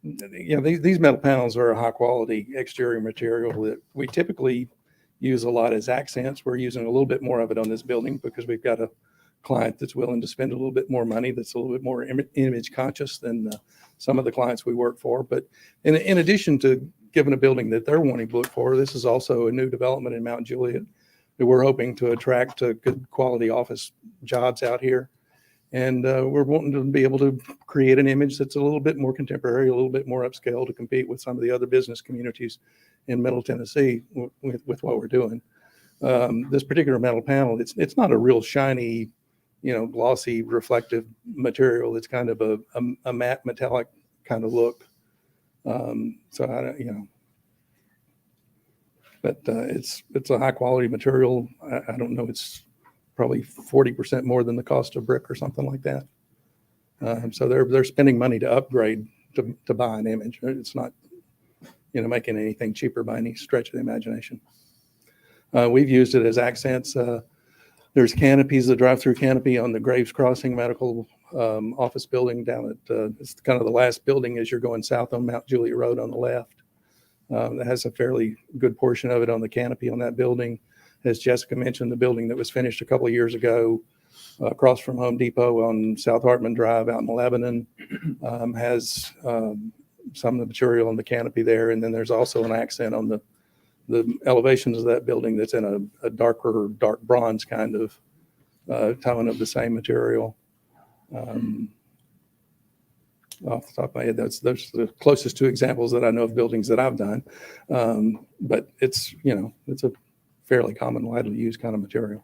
These metal panels are a high quality exterior material that we typically use a lot as accents. We're using a little bit more of it on this building because we've got a client that's willing to spend a little bit more money, that's a little bit more image conscious than some of the clients we work for. But in addition to giving a building that they're wanting to look for, this is also a new development in Mount Juliet that we're hoping to attract good quality office jobs out here. And we're wanting to be able to create an image that's a little bit more contemporary, a little bit more upscale to compete with some of the other business communities in Middle Tennessee with what we're doing. This particular metal panel, it's not a real shiny, glossy, reflective material. It's kind of a matte metallic kind of look. So I don't, but it's a high quality material. I don't know. It's probably 40% more than the cost of brick or something like that. So they're spending money to upgrade to buy an image. It's not, making anything cheaper by any stretch of the imagination. We've used it as accents. There's canopies, the drive-through canopy on the Graves Crossing Medical office building down at, it's kind of the last building as you're going south on Mount Juliet Road on the left. That has a fairly good portion of it on the canopy on that building. As Jessica mentioned, the building that was finished a couple of years ago across from Home Depot on South Hartman Drive out in Lebanon has some of the material on the canopy there. And then there's also an accent on the elevations of that building that's in a dark bronze kind of tone of the same material. Off the top of my head, those are the closest two examples that I know of buildings that I've done. But it's a fairly common, widely used kind of material.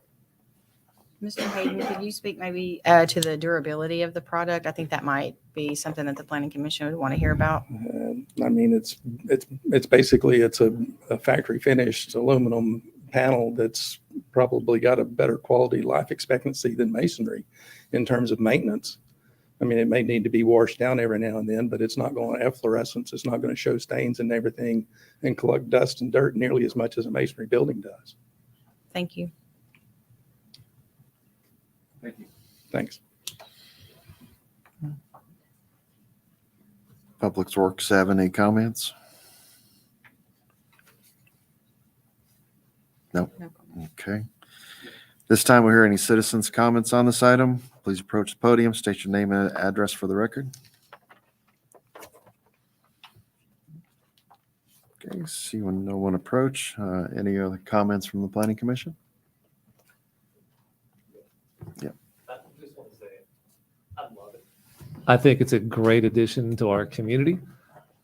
Mr. Hayden, could you speak maybe to the durability of the product? I think that might be something that the Planning Commission would want to hear about. I mean, it's basically a factory finished aluminum panel that's probably got a better quality life expectancy than masonry in terms of maintenance. I mean, it may need to be washed down every now and then, but it's not going to efflorescence. It's not going to show stains and everything and collect dust and dirt nearly as much as a masonry building does. Thank you. Thank you. Thanks. Public Works have any comments? No. Okay. This time we'll hear any citizens' comments on this item. Please approach the podium, state your name and address for the record. Okay, see no one approach. Any other comments from the Planning Commission? Yeah. I think it's a great addition to our community.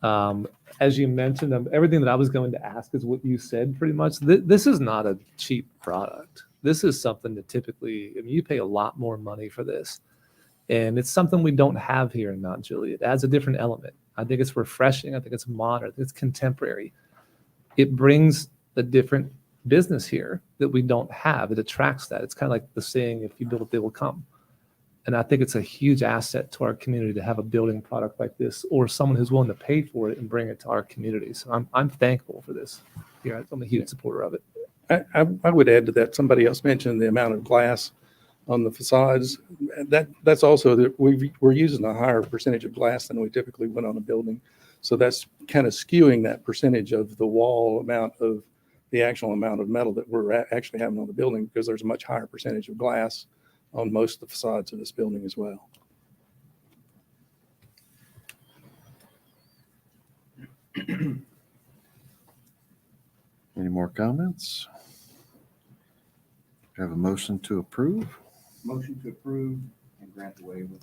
As you mentioned, everything that I was going to ask is what you said pretty much. This is not a cheap product. This is something that typically, you pay a lot more money for this. And it's something we don't have here in Mount Juliet. It adds a different element. I think it's refreshing. I think it's modern. It's contemporary. It brings a different business here that we don't have. It attracts that. It's kind of like the saying, if you build it, they will come. And I think it's a huge asset to our community to have a building product like this, or someone who's willing to pay for it and bring it to our community. So I'm thankful for this. Yeah, I'm a huge supporter of it. I would add to that. Somebody else mentioned the amount of glass on the facades. That's also that we're using a higher percentage of glass than we typically would on a building. So that's kind of skewing that percentage of the wall amount of the actual amount of metal that we're actually having on the building, because there's a much higher percentage of glass on most of the facades of this building as well. Any more comments? Do you have a motion to approve? Motion to approve and grant the waiver,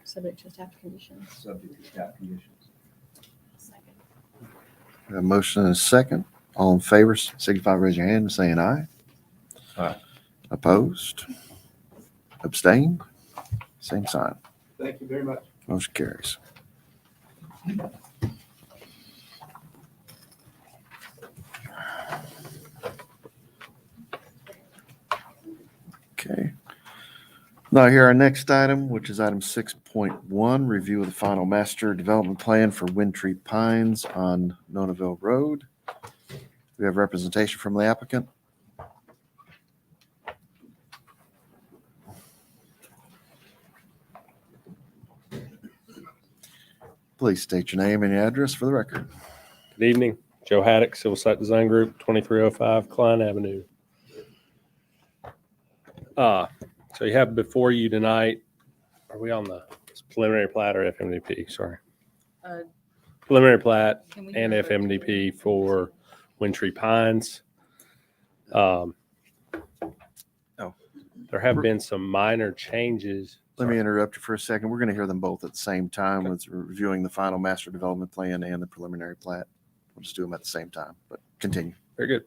Subject to staff conditions. subject to staff conditions. Second. We have a motion and a second. All in favor, signify by raising your hand and saying aye. Aye. Opposed? Abstained? Same sign. Thank you very much. Motion carries. Okay. Now here our next item, which is item 6.1, review of the final master development plan for Wintry Pines on Nonavail Road. We have representation from the applicant. Please state your name and your address for the record. Good evening, Joe Haddock, Civil Site Design Group, 2305 Klein Avenue. So you have before you tonight, are we on the preliminary plat or FMDP? Sorry. Preliminary plat and FMDP for Wintry Pines. There have been some minor changes Let me interrupt you for a second. We're going to hear them both at the same time with reviewing the final master development plan and the preliminary plat. We'll just do them at the same time, but continue. Very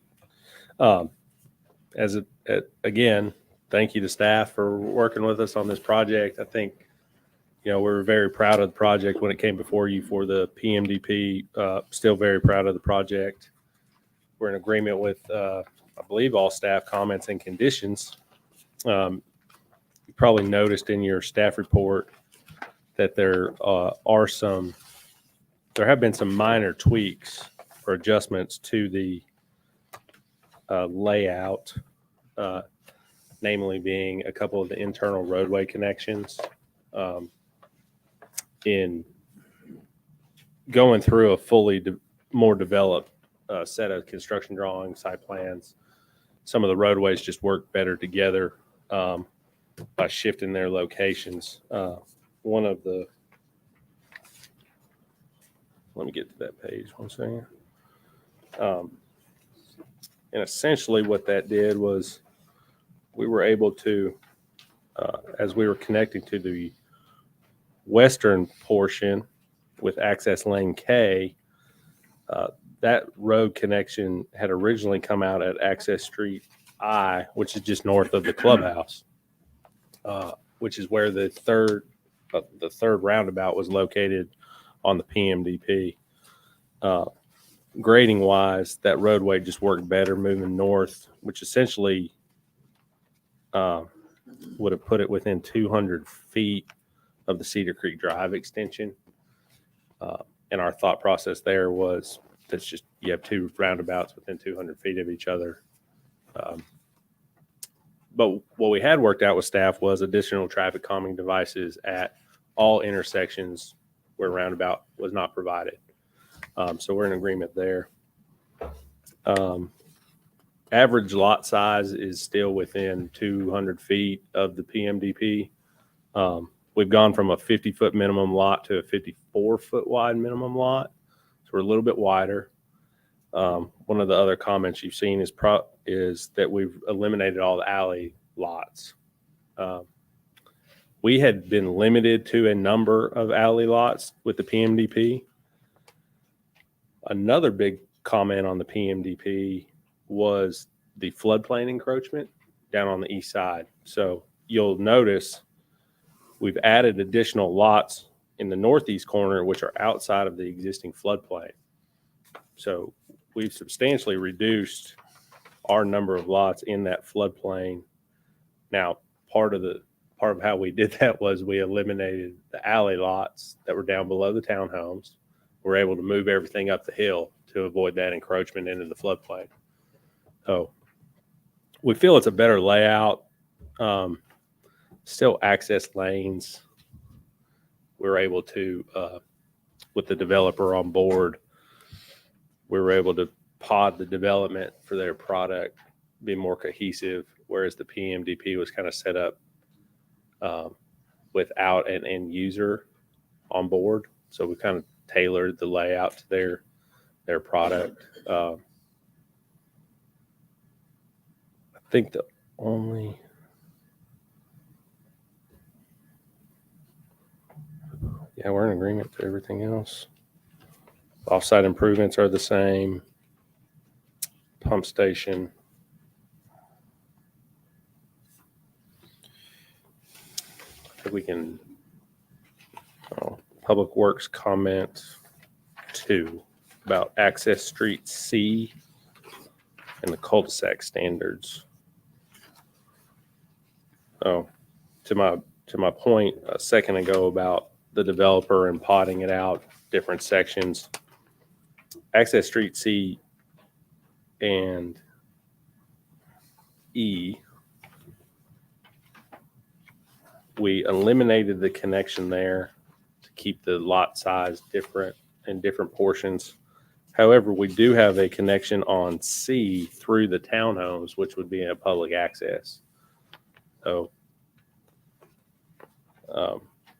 good. Again, thank you to staff for working with us on this project. I think, we're very proud of the project when it came before you for the PMDP. Still very proud of the project. We're in agreement with, I believe, all staff comments and conditions. You probably noticed in your staff report that there have been some minor tweaks or adjustments to the layout, namely being a couple of the internal roadway connections. In going through a fully more developed set of construction drawings, site plans, some of the roadways just work better together by shifting their locations. Let me get to that page 1 second. And essentially what that did was we were able to, as we were connecting to the western portion with access lane K, that road connection had originally come out at access street I, which is just north of the clubhouse, which is where the third roundabout was located on the PMDP. Grading wise, that roadway just worked better moving north, which essentially would have put it within 200 feet of the Cedar Creek Drive extension. And our thought process there was that's just, you have two roundabouts within 200 feet of each other. But what we had worked out with staff was additional traffic calming devices at all intersections where roundabout was not provided. So we're in agreement there. Average lot size is still within 200 feet of the PMDP. We've gone from a 50-foot minimum lot to a 54-foot wide minimum lot. So we're a little bit wider. One of the other comments you've seen is that we've eliminated all the alley lots. We had been limited to a number of alley lots with the PMDP. Another big comment on the PMDP was the floodplain encroachment down on the east side. So you'll notice we've added additional lots in the northeast corner, which are outside of the existing floodplain. So we've substantially reduced our number of lots in that floodplain. Now, part of how we did that was we eliminated the alley lots that were down below the townhomes. We're able to move everything up the hill to avoid that encroachment into the floodplain. So we feel it's a better layout. Still access lanes. We're able to, with the developer on board, we were able to pod the development for their product, be more cohesive, whereas the PMDP was kind of set up without an end user on board. So we kind of tailored the layout to their product. I think the only we're in agreement to everything else. Offsite improvements are the same. Pump station. I think we can. Public Works comment 2 about access street C and the cul-de-sac standards. Oh, to my point a second ago about the developer and potting it out different sections. Access street C and E, we eliminated the connection there to keep the lot size different in different portions. However, we do have a connection on C through the townhomes, which would be a public access. So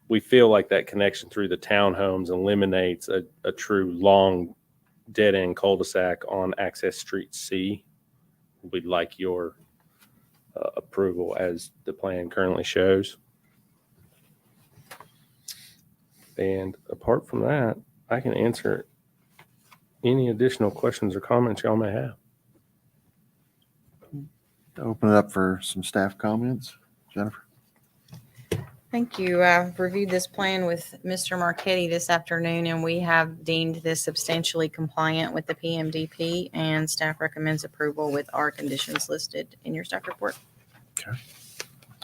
we feel like that connection through the townhomes eliminates a true long dead end cul-de-sac on access street C. We'd like your approval as the plan currently shows. And apart from that, I can answer any additional questions or comments y'all may have. Open it up for some staff comments. Jennifer? Thank you. I've reviewed this plan with Mr. Marchetti this afternoon, and we have deemed this substantially compliant with the PMDP, and staff recommends approval with our conditions listed in your staff report. Okay.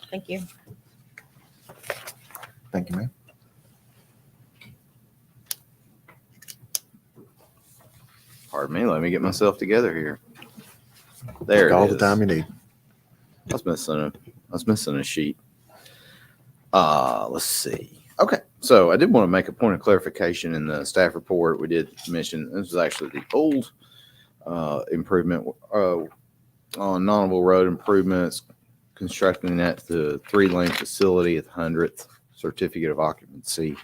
Thank you. Thank you, ma'am. Pardon me, let me get myself together here. There it All is. the time you need. I was missing a sheet. Let's see. Okay, so I did want to make a point of clarification in the staff report. We did mention this is actually the old improvement on Nonavail Road improvements, constructing that to the 3-lane facility at the 100th certificate of occupancy.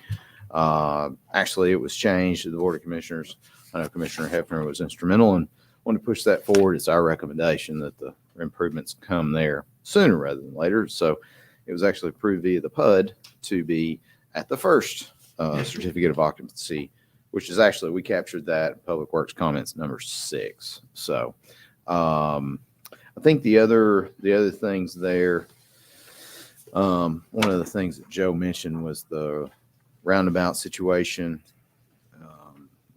Actually, it was changed to the Board of Commissioners. I know Commissioner Hefner was instrumental and wanted to push that forward. It's our recommendation that the improvements come there sooner rather than later. So it was actually approved via the PUD to be at the first certificate of occupancy, which is actually, we captured that in Public Works comments number 6. So I think the other things there, one of the things that Joe mentioned was the roundabout situation.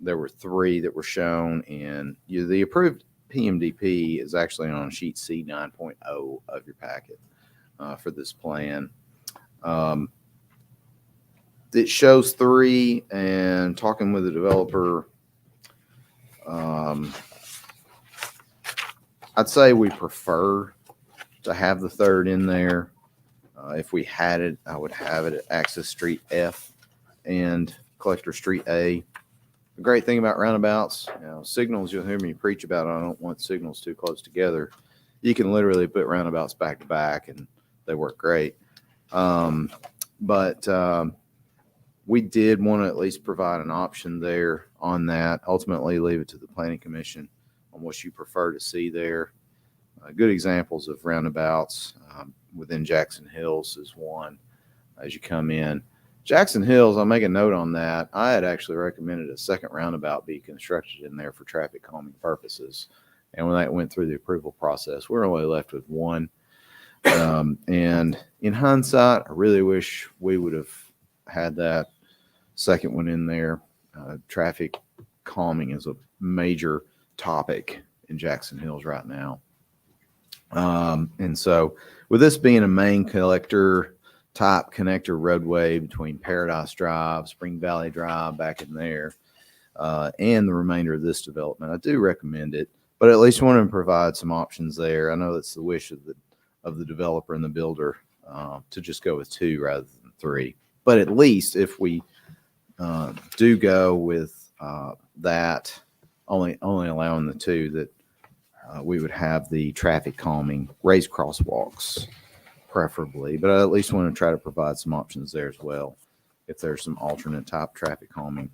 There were 3 that were shown, and the approved PMDP is actually on sheet C 9.0 of your packet for this plan. It shows 3, and talking with the developer, I'd say we prefer to have the 3rd in there. If we had it, I would have it at Access Street F and Collector Street A. The great thing about roundabouts, signals, you'll hear me preach about, I don't want signals too close together. You can literally put roundabouts back to back and they work great. But we did want to at least provide an option there on that. Ultimately, leave it to the Planning Commission on what you prefer to see there. Good examples of roundabouts within Jackson Hills is one as you come in. Jackson Hills, I'll make a note on that. I had actually recommended a second roundabout be constructed in there for traffic calming purposes. And when that went through the approval process, we're only left with 1. And in hindsight, I really wish we would have had that second one in there. Traffic calming is a major topic in Jackson Hills right now. And so with this being a main collector type connector roadway between Paradise Drive, Spring Valley Drive back in there, and the remainder of this development, I do recommend it, but at least want to provide some options there. I know that's the wish of the developer and the builder to just go with 2 rather than 3. But at least if we do go with that, only allowing the 2, that we would have the traffic calming raised crosswalks preferably, but I at least want to try to provide some options there as well if there's some alternate type traffic calming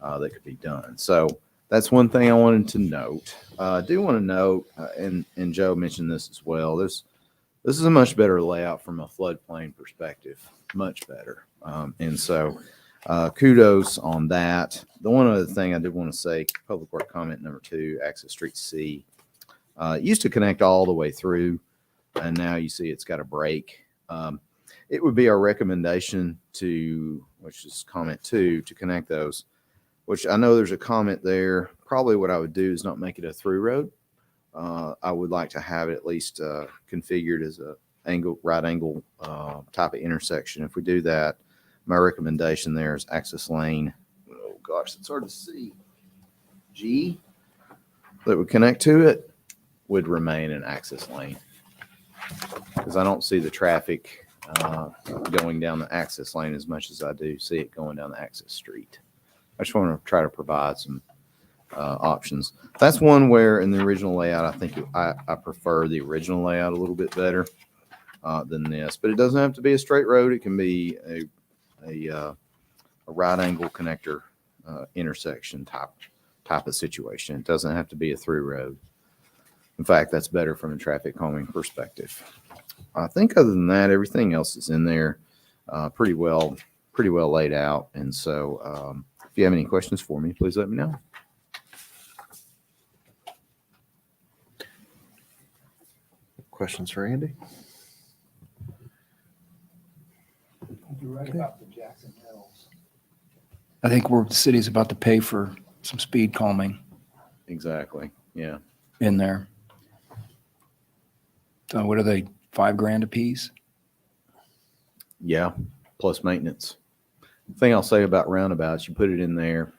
that could be done. So that's one thing I wanted to note. I do want to note, and Joe mentioned this as well, this is a much better layout from a floodplain perspective, much better. And so kudos on that. The one other thing I did want to say, public work comment number 2, Access Street C, used to connect all the way through, and now you see it's got a break. It would be our recommendation to, which is comment 2, to connect those, which I know there's a comment there. Probably what I would do is not make it a through road. I would like to have it at least configured as a right angle type of intersection. If we do that, my recommendation there is access lane. Oh gosh, it's hard to see. G that would connect to it would remain an access lane, because I don't see the traffic going down the access lane as much as I do see it going down the access street. I just want to try to provide some options. That's one where in the original layout, I think I prefer the original layout a little bit better than this, but it doesn't have to be a straight road. It can be a right angle connector intersection type of situation. It doesn't have to be a through road. In fact, that's better from a traffic calming perspective. I think other than that, everything else is in there pretty well pretty well laid out. And so if you have any questions for me, please let me know. Questions for Andy? You're right about the Jackson Hills. I think the city's about to pay for some speed calming Exactly. Yeah. in there. So what are they, $5,000 a piece? Yeah. Plus maintenance. The thing I'll say about roundabouts, you put it in there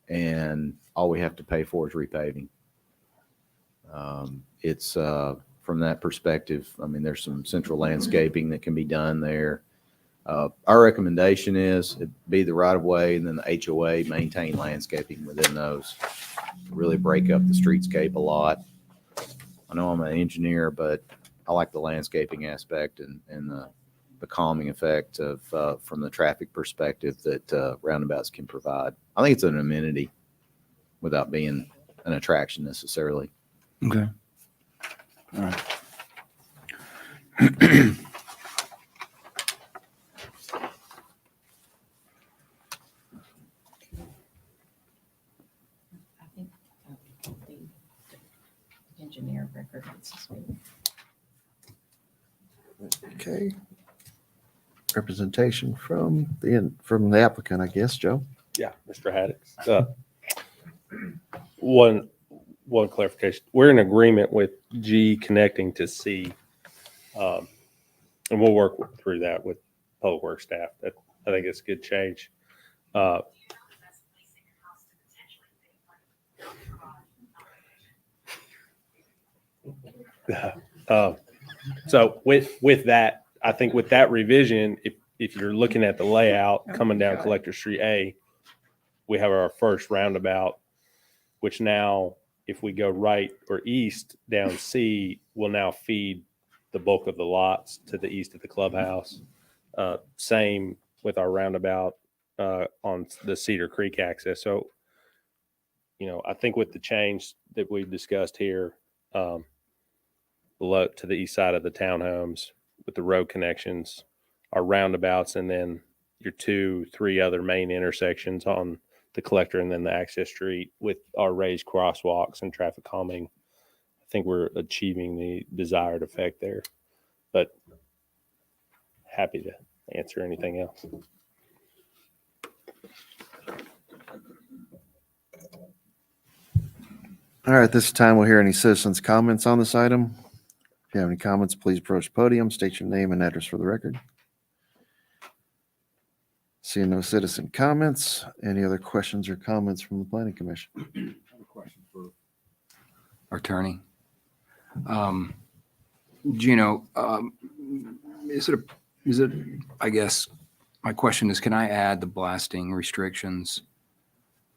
and all we have to pay for is repaving. It's from that perspective, I mean, there's some central landscaping that can be done there. Our recommendation is it be the right of way and then the HOA maintain landscaping within those. Really break up the streetscape a lot. I know I'm an engineer, but I like the landscaping aspect and the calming effect of from the traffic perspective that roundabouts can provide. I think it's an amenity without being an attraction necessarily. Okay. All right. I think the engineer of record wants to speak. Okay. Representation from the applicant, I guess, Joe. Yeah, Mr. Haddix. One clarification. We're in agreement with G connecting to C. And we'll work through that with public works staff. I think it's a good change. So with that, I think with that revision, if you're looking at the layout coming down Collector Street A, we have our first roundabout, which now, if we go right or east down C, will now feed the bulk of the lots to the east of the clubhouse. Same with our roundabout on the Cedar Creek access. So, I think with the change that we've discussed here, below to the east side of the townhomes with the road connections, our roundabouts, and then your 2-3 other main intersections on the collector and then the access street with our raised crosswalks and traffic calming. I think we're achieving the desired effect there, but happy to answer anything else. All right, this time we'll hear any citizens' comments on this item. If you have any comments, please approach the podium, state your name and address for the record. Seeing no citizen comments, any other questions or comments from the planning commission? I have a question for our attorney. Gino, is it, I guess, my question is, can I add the blasting restrictions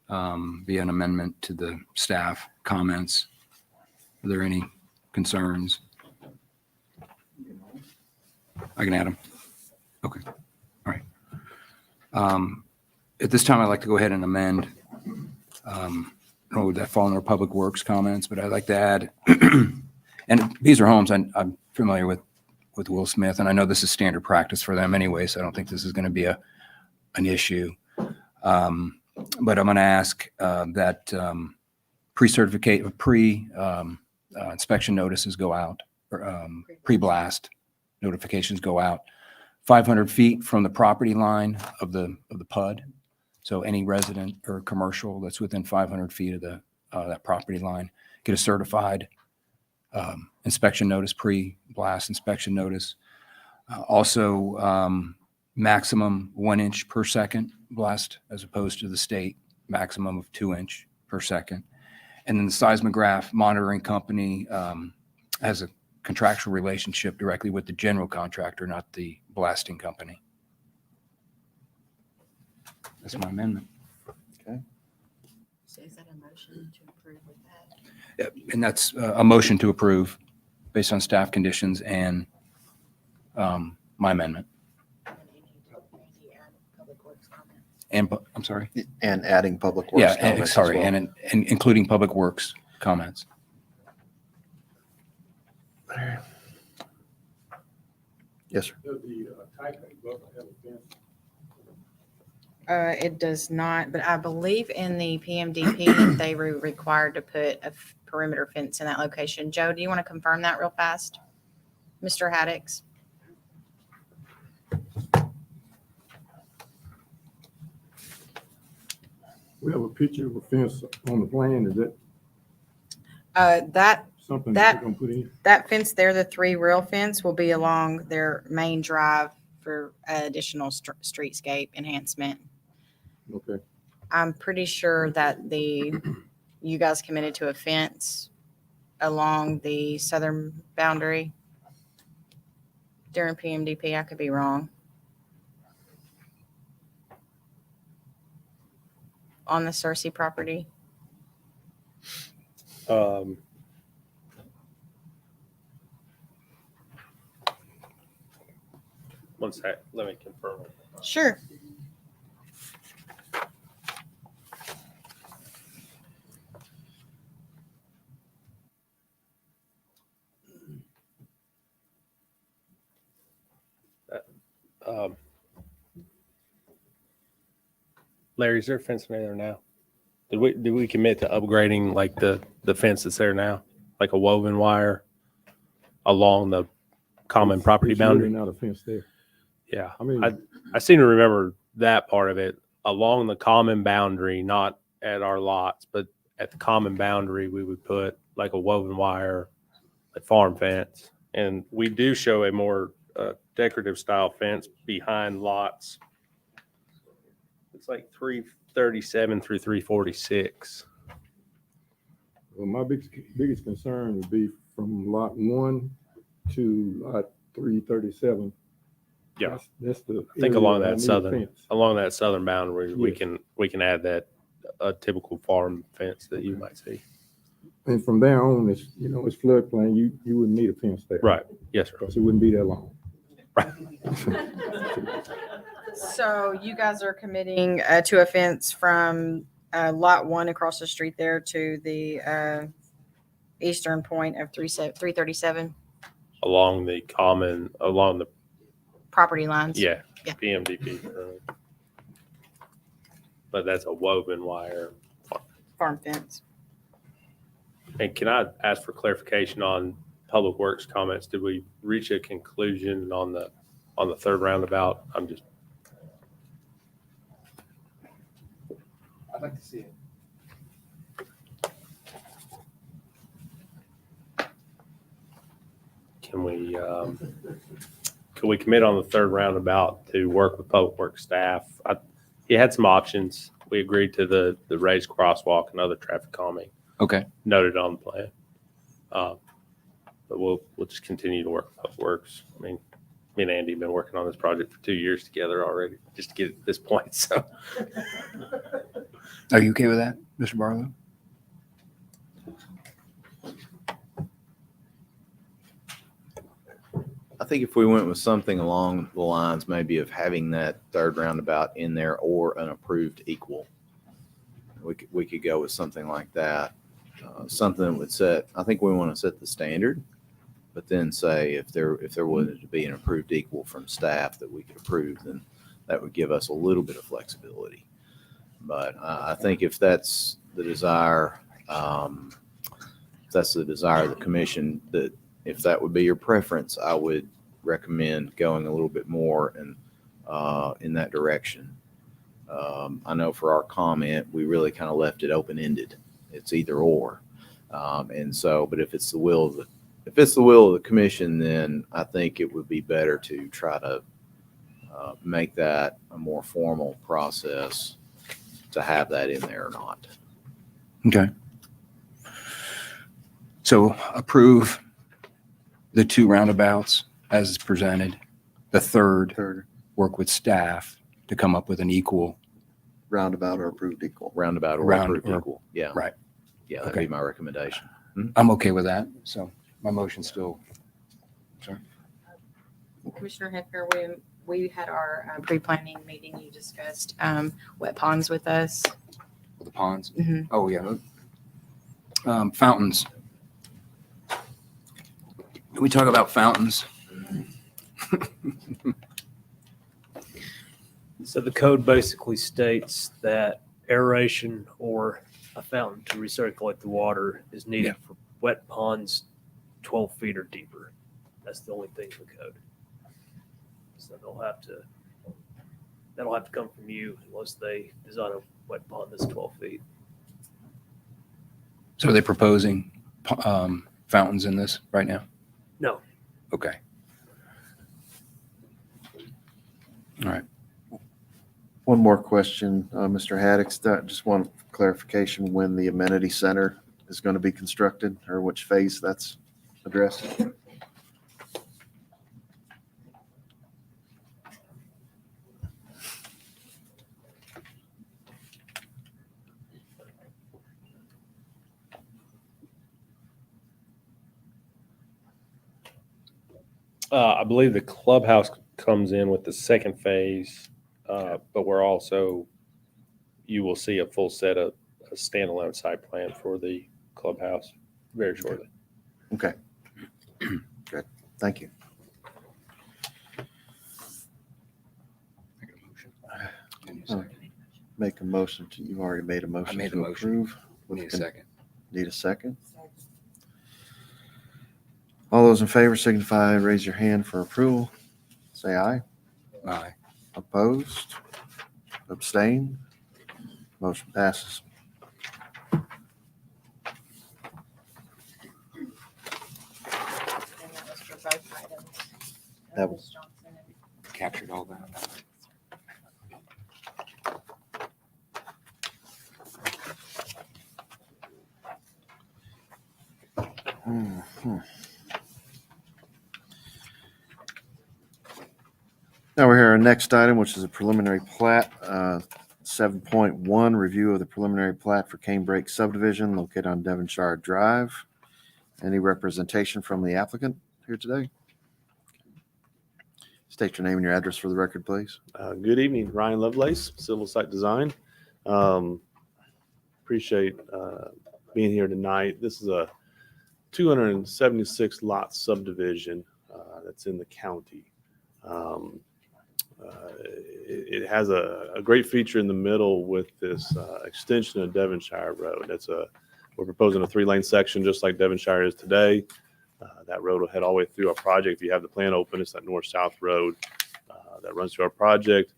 via an amendment to the staff comments? Are there any concerns? I can add them. Okay. All right. At this time, I'd like to go ahead and amend. I don't know, would that fall under public works comments, but I'd like to add, and these are homes I'm familiar with Will Smith, and I know this is standard practice for them anyway, so I don't think this is going to be an issue. But I'm going to ask that inspection notices go out, or pre-blast notifications go out 500 feet from the property line of the PUD. So any resident or commercial that's within 500 feet of that property line get a certified inspection notice, pre-blast inspection notice. Also, maximum 1 inch per second blast, as opposed to the state maximum of 2 inch per second. And then the seismograph monitoring company has a contractual relationship directly with the general contractor, not the blasting company. That's my amendment. Okay. So is that a motion to approve with that? Yeah, and that's a motion to approve based on staff conditions and my amendment. And you add public works comment. And I'm sorry. And adding public works. Yeah, comments as sorry, well. and including public works comments. Yes, sir. Does the type book have a fence? It does not, but I believe in the PMDP, they were required to put a perimeter fence in that location. Joe, do you want to confirm that real fast? Mr. Haddix? We have a picture of a fence on the plan. Is that That something that- that you're gonna put in? that fence there, the 3 rail fence, will be along their main drive for additional streetscape enhancement. Okay. I'm pretty sure that you guys committed to a fence along the southern boundary during PMDP. I could be wrong. On the Cersei property. One sec, let me confirm. Sure. Larry, is there a fence there now? Did we commit to upgrading like the fence that's there now, like a woven wire along the common property There's really boundary? not a fence there. Yeah, I mean, I seem to remember that part of it along the common boundary, not at our lots, but at the common boundary, we would put like a woven wire, a farm fence, and we do show a more decorative style fence behind lots. It's like 337 through 346. well, my biggest concern would be from lot 1 to lot 337. Yeah, That's the. I think area along I that need a southern fence. boundary, we Yes. can add that a typical farm fence that you might see. And from there on, it's, it's floodplain. You wouldn't need a fence there. Right. Yes, sir. Because it wouldn't be that long. So you guys are committing to a fence from lot 1 across the street there to the eastern point of 337 Along the property lines. yeah, Yeah. PMDP. But that's a woven wire. Farm fence. And can I ask for clarification on Public Works comments? Did we reach a conclusion on the third roundabout? I'd like to see it. Can we commit on the third roundabout to work with Public Works staff? He had some options. We agreed to the raised crosswalk and other traffic calming Okay. noted on the plan. But we'll just continue to work with Public Works. I mean, me and Andy have been working on this project for 2 years together already, just to get it to this point, so. Are you okay with that, Mr. Barlow? I think if we went with something along the lines maybe of having that third roundabout in there or an approved equal, we could go with something like that. Something that would set, I think we want to set the standard, but then say if there wanted to be an approved equal from staff that we could approve, then that would give us a little bit of flexibility. But I think if that's the desire, of the commission, that if that would be your preference, I would recommend going a little bit more in that direction. I know for our comment, we really kind of left it open-ended. It's either or. And so, but if it's the will of the commission, then I think it would be better to try to make that a more formal process to have that in there or not. Okay. So approve the 2 roundabouts as is presented. The third, work with staff to come up with an equal. Roundabout or approved equal. Roundabout or approved equal. Yeah. Right. Yeah, that'd Okay. be my recommendation. I'm okay with that. So my motion still. Sorry. Commissioner Hefner, we had our pre-planning meeting. You discussed wet ponds with us. The ponds. Mhm. Oh, yeah. Fountains. Can we talk about fountains? So the code basically states that aeration or a fountain to recirculate the water is needed for wet ponds 12 feet or deeper. That's the only thing in the code. So that'll have to come from you unless they design a wet pond that's 12 feet. So are they proposing fountains in this right now? No. Okay. All right. One more question, Mr. Haddix. Just want clarification when the amenity center is going to be constructed or which phase that's addressed. I believe the clubhouse comes in with the second phase, but you will see a full set of a standalone site plan for the clubhouse very shortly. Okay. Good. Thank you. Make a motion to, you've already made a motion made to the motion. approve. Need a second. Need a second? All those in favor signify, raise your hand for approval. Say aye. Aye. Opposed? Abstain? Motion passes. That was Captured all that. Now we're here, our next item, which is a preliminary plat, 7.1, review of the preliminary plat for Canebrake subdivision located on Devonshire Drive. Any representation from the applicant here today? State your name and your address for the record, please. Good evening, Ryan Lovelace, Civil Site Design. Appreciate being here tonight. This is a 276 lot subdivision that's in the county. It has a great feature in the middle with this extension of Devonshire Road. We're proposing a 3-lane section just like Devonshire is today. That road will head all the way through our project. If you have the plan open, it's that north-south road that runs through our project.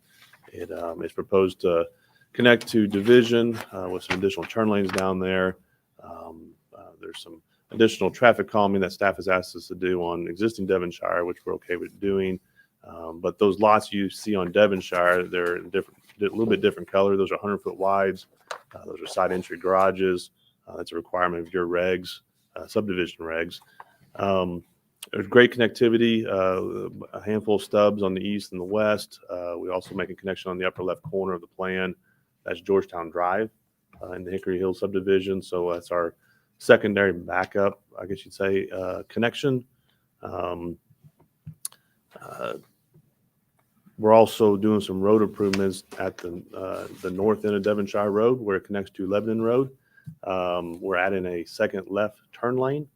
It is proposed to connect to Division with some additional turn lanes down there. There's some additional traffic calming that staff has asked us to do on existing Devonshire, which we're okay with doing. But those lots you see on Devonshire, they're a little bit different color. Those are 100-foot wides. Those are side entry garages. That's a requirement of your regs, subdivision regs. There's great connectivity, a handful of stubs on the east and the west. We also make a connection on the upper left corner of the plan. That's Georgetown Drive in the Hickory Hill subdivision. So that's our secondary backup, I guess you'd say, connection. We're also doing some road improvements at the north end of Devonshire Road where it connects to Lebanon Road. We're adding a second left turn lane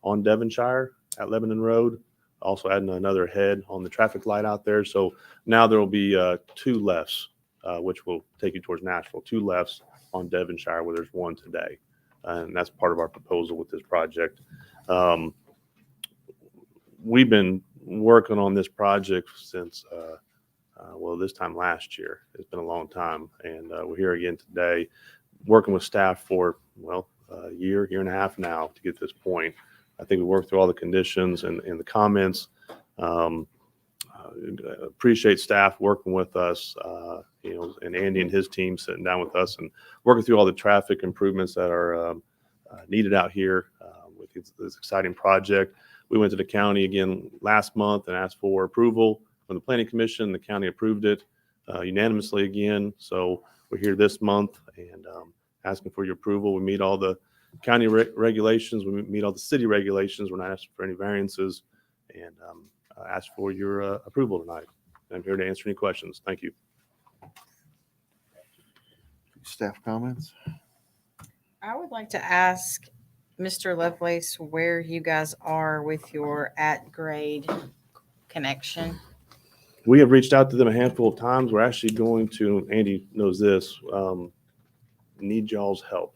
on Devonshire at Lebanon Road, also adding another head on the traffic light out there. So now there will be 2 lefts, which will take you towards Nashville, 2 lefts on Devonshire where there's 1 today. And that's part of our proposal with this project. We've been working on this project since, this time last year. It's been a long time. And we're here again today working with staff for, a year and a half now to get this point. I think we worked through all the conditions and the comments. Appreciate staff working with us, and Andy and his team sitting down with us and working through all the traffic improvements that are needed out here with this exciting project. We went to the county again last month and asked for approval from the Planning Commission. The county approved it unanimously again. So we're here this month and asking for your approval. We meet all the county regulations. We meet all the city regulations. We're not asking for any variances, and ask for your approval tonight. I'm here to answer any questions. Thank you. Staff comments? I would like to ask Mr. Lovelace where you guys are with your at-grade connection. We have reached out to them a handful of times. We're actually going to, Andy knows this, need y'all's help,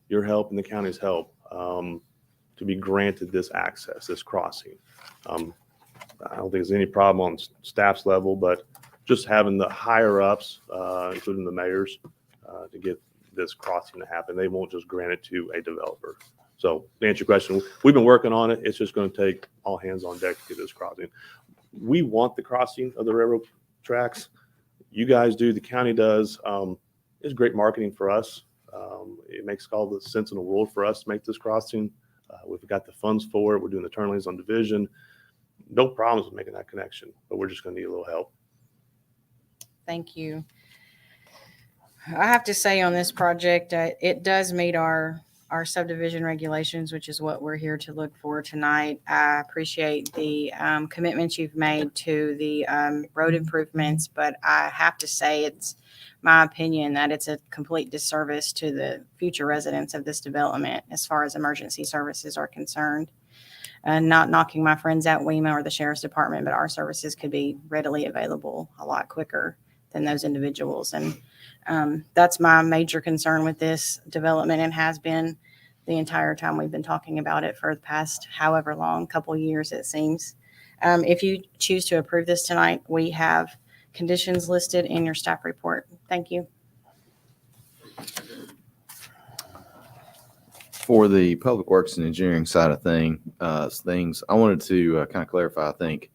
your help and the county's help to be granted this access, this crossing. I don't think there's any problem on staff's level, but just having the higher ups, including the mayors, to get this crossing to happen. They won't just grant it to a developer. So to answer your question, we've been working on it. It's just going to take all hands on deck to get this crossing. We want the crossing of the railroad tracks. You guys do, the county does. It's great marketing for us. It makes all the sense in the world for us to make this crossing. We've got the funds for it. We're doing the turn lanes on Division. No problems with making that connection, but we're just going to need a little help. Thank you. I have to say on this project, it does meet our subdivision regulations, which is what we're here to look for tonight. I appreciate the commitments you've made to the road improvements, but I have to say it's my opinion that it's a complete disservice to the future residents of this development as far as emergency services are concerned. Not knocking my friends at WEMA or the Sheriff's Department, but our services could be readily available a lot quicker than those individuals. And that's my major concern with this development and has been the entire time we've been talking about it for the past however long, couple years it seems. If you choose to approve this tonight, we have conditions listed in your staff report. Thank you. For the public works and engineering side of things, I wanted to kind of clarify, I think,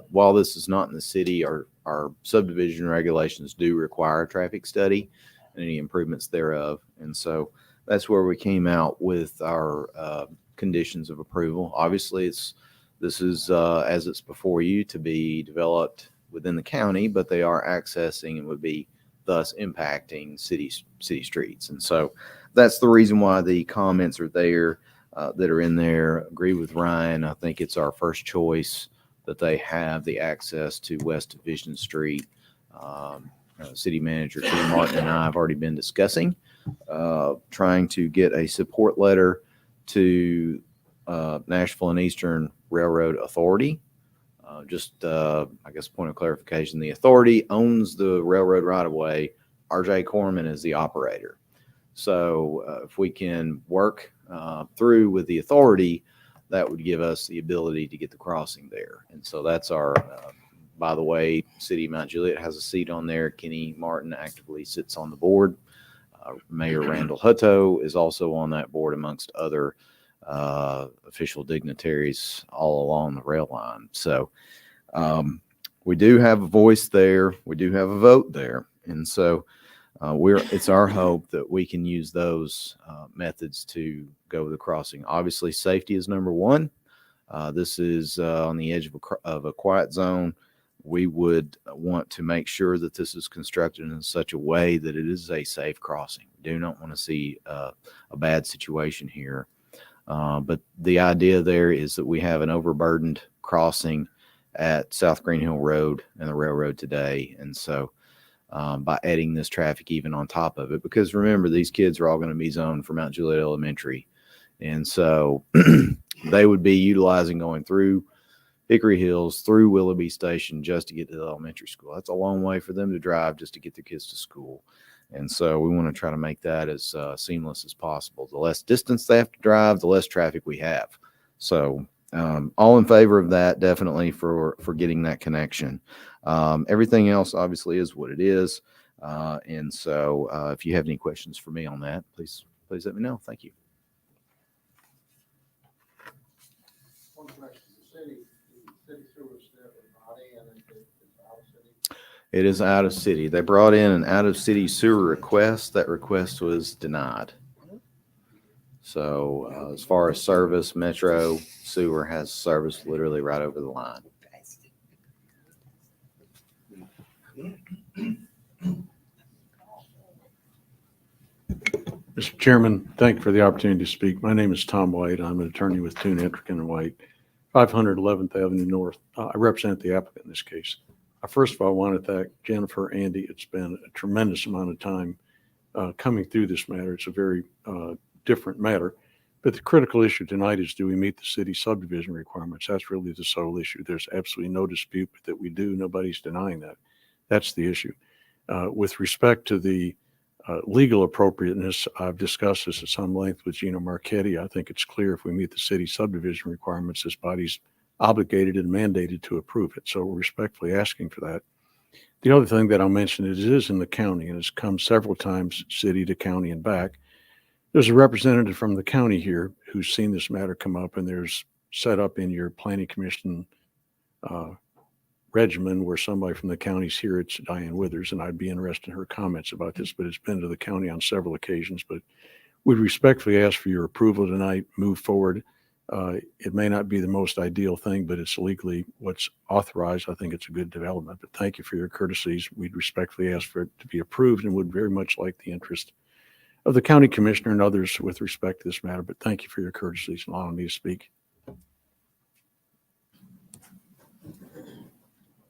while this is not in the city, our subdivision regulations do require a traffic study and any improvements thereof. And so that's where we came out with our conditions of approval. Obviously, this is as it's before you to be developed within the county, but they are accessing and would be thus impacting city streets. And so that's the reason why the comments are there that are in there. Agree with Ryan. I think it's our first choice that they have the access to West Division Street. City Manager Kenny Martin and I have already been discussing trying to get a support letter to Nashville and Eastern Railroad Authority. I guess point of clarification, the authority owns the railroad right of way. RJ Corman is the operator. So if we can work through with the authority, that would give us the ability to get the crossing there. And so that's our, by the way, City of Mount Juliet has a seat on there. Kenny Martin actively sits on the board. Mayor Randall Hutto is also on that board amongst other official dignitaries all along the rail line. So we do have a voice there. We do have a vote there. And so it's our hope that we can use those methods to go with the crossing. Obviously, safety is number one. This is on the edge of a quiet zone. We would want to make sure that this is constructed in such a way that it is a safe crossing. We do not want to see a bad situation here. But the idea there is that we have an overburdened crossing at South Green Hill Road and the railroad today. And so by adding this traffic even on top of it, because remember, these kids are all going to be zoned for Mount Juliet Elementary. And so they would be utilizing going through Hickory Hills, through Willoughby Station just to get to the elementary school. That's a long way for them to drive just to get their kids to school. And so we want to try to make that as seamless as possible. The less distance they have to drive, the less traffic we have. So all in favor of that, definitely for getting that connection. Everything else obviously is what it is. And so if you have any questions for me on that, please let me know. Thank you. One question. The city sewer step is not in, and it's out of city. It is out of city. They brought in an out of city sewer request. That request was denied. So as far as service, Metro Sewer has service literally right over the line. Mr. Chairman, thank you for the opportunity to speak. My name is Tom White. I'm an attorney with Toon Entrican and White, 500 11th Avenue North. I represent the applicant in this case. First of all, I want to thank Jennifer, Andy. It's been a tremendous amount of time coming through this matter. It's a very different matter, But the critical issue tonight is, do we meet the city subdivision requirements? That's really the sole issue. There's absolutely no dispute that we do. Nobody's denying that. That's the issue. With respect to the legal appropriateness, I've discussed this at some length with Gino Marchetti. I think it's clear if we meet the city subdivision requirements, this body's obligated and mandated to approve it. So we're respectfully asking for that. The other thing that I'll mention is it is in the county and it's come several times city to county and back. There's a representative from the county here who's seen this matter come up, and there's set up in your planning commission regimen where somebody from the county's here. It's Diane Withers, and I'd be interested in her comments about this, but it's been to the county on several occasions. But we'd respectfully ask for your approval tonight, move forward. It may not be the most ideal thing, but it's legally what's authorized. I think it's a good development, but thank you for your courtesies. We'd respectfully ask for it to be approved and would very much like the interest of the county commissioner and others with respect to this matter, but thank you for your courtesies and allowing me to speak.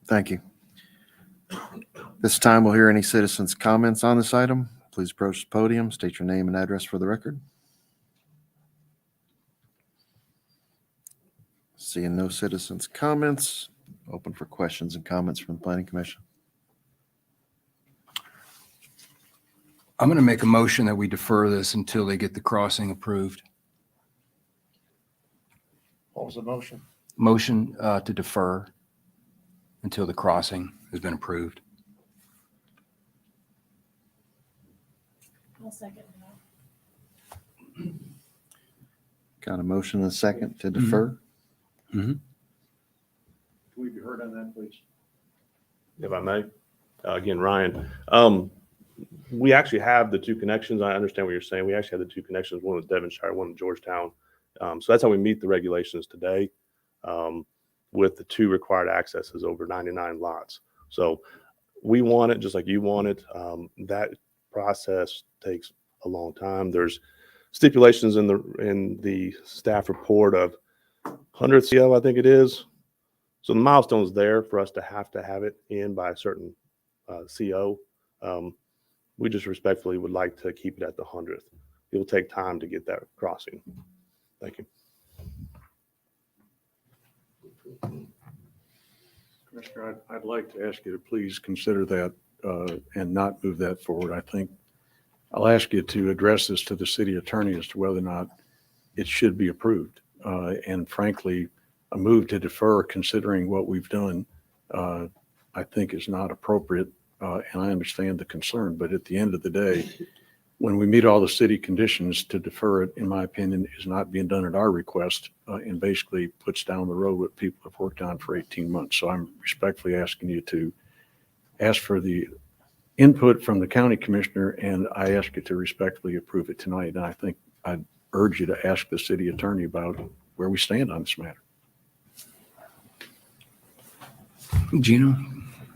Thank you. This time we'll hear any citizens' comments on this item. Please approach the podium, state your name and address for the record. Seeing no citizens' comments, open for questions and comments from the Planning Commission. I'm going to make a motion that we defer this until they get the crossing approved. What was the motion? Motion to defer until the crossing has been approved. I'll second that. Got a motion and a second to defer? Can we be heard on that, please? If I may, again, Ryan, we actually have the two connections. I understand what you're saying. We actually have the two connections, one with Devonshire, one with Georgetown. So that's how we meet the regulations today, with the two required accesses over 99 lots. So we want it just like you want it. That process takes a long time. There's stipulations in the staff report of 100th CO, I think it is. So the milestone's there for us to have it in by a certain CO. We just respectfully would like to keep it at the 100th. It'll take time to get that crossing. Thank you. Commissioner, I'd like to ask you to please consider that and not move that forward. I think I'll ask you to address this to the city attorney as to whether or not it should be approved. And frankly, a move to defer, considering what we've done, I think is not appropriate. And I understand the concern, but at the end of the day, when we meet all the city conditions, to defer it, in my opinion, is not being done at our request, and basically puts down the road what people have worked on for 18 months. So I'm respectfully asking you to ask for the input from the county commissioner, and I ask you to respectfully approve it tonight. And I think I'd urge you to ask the city attorney about where we stand on this matter. Gino,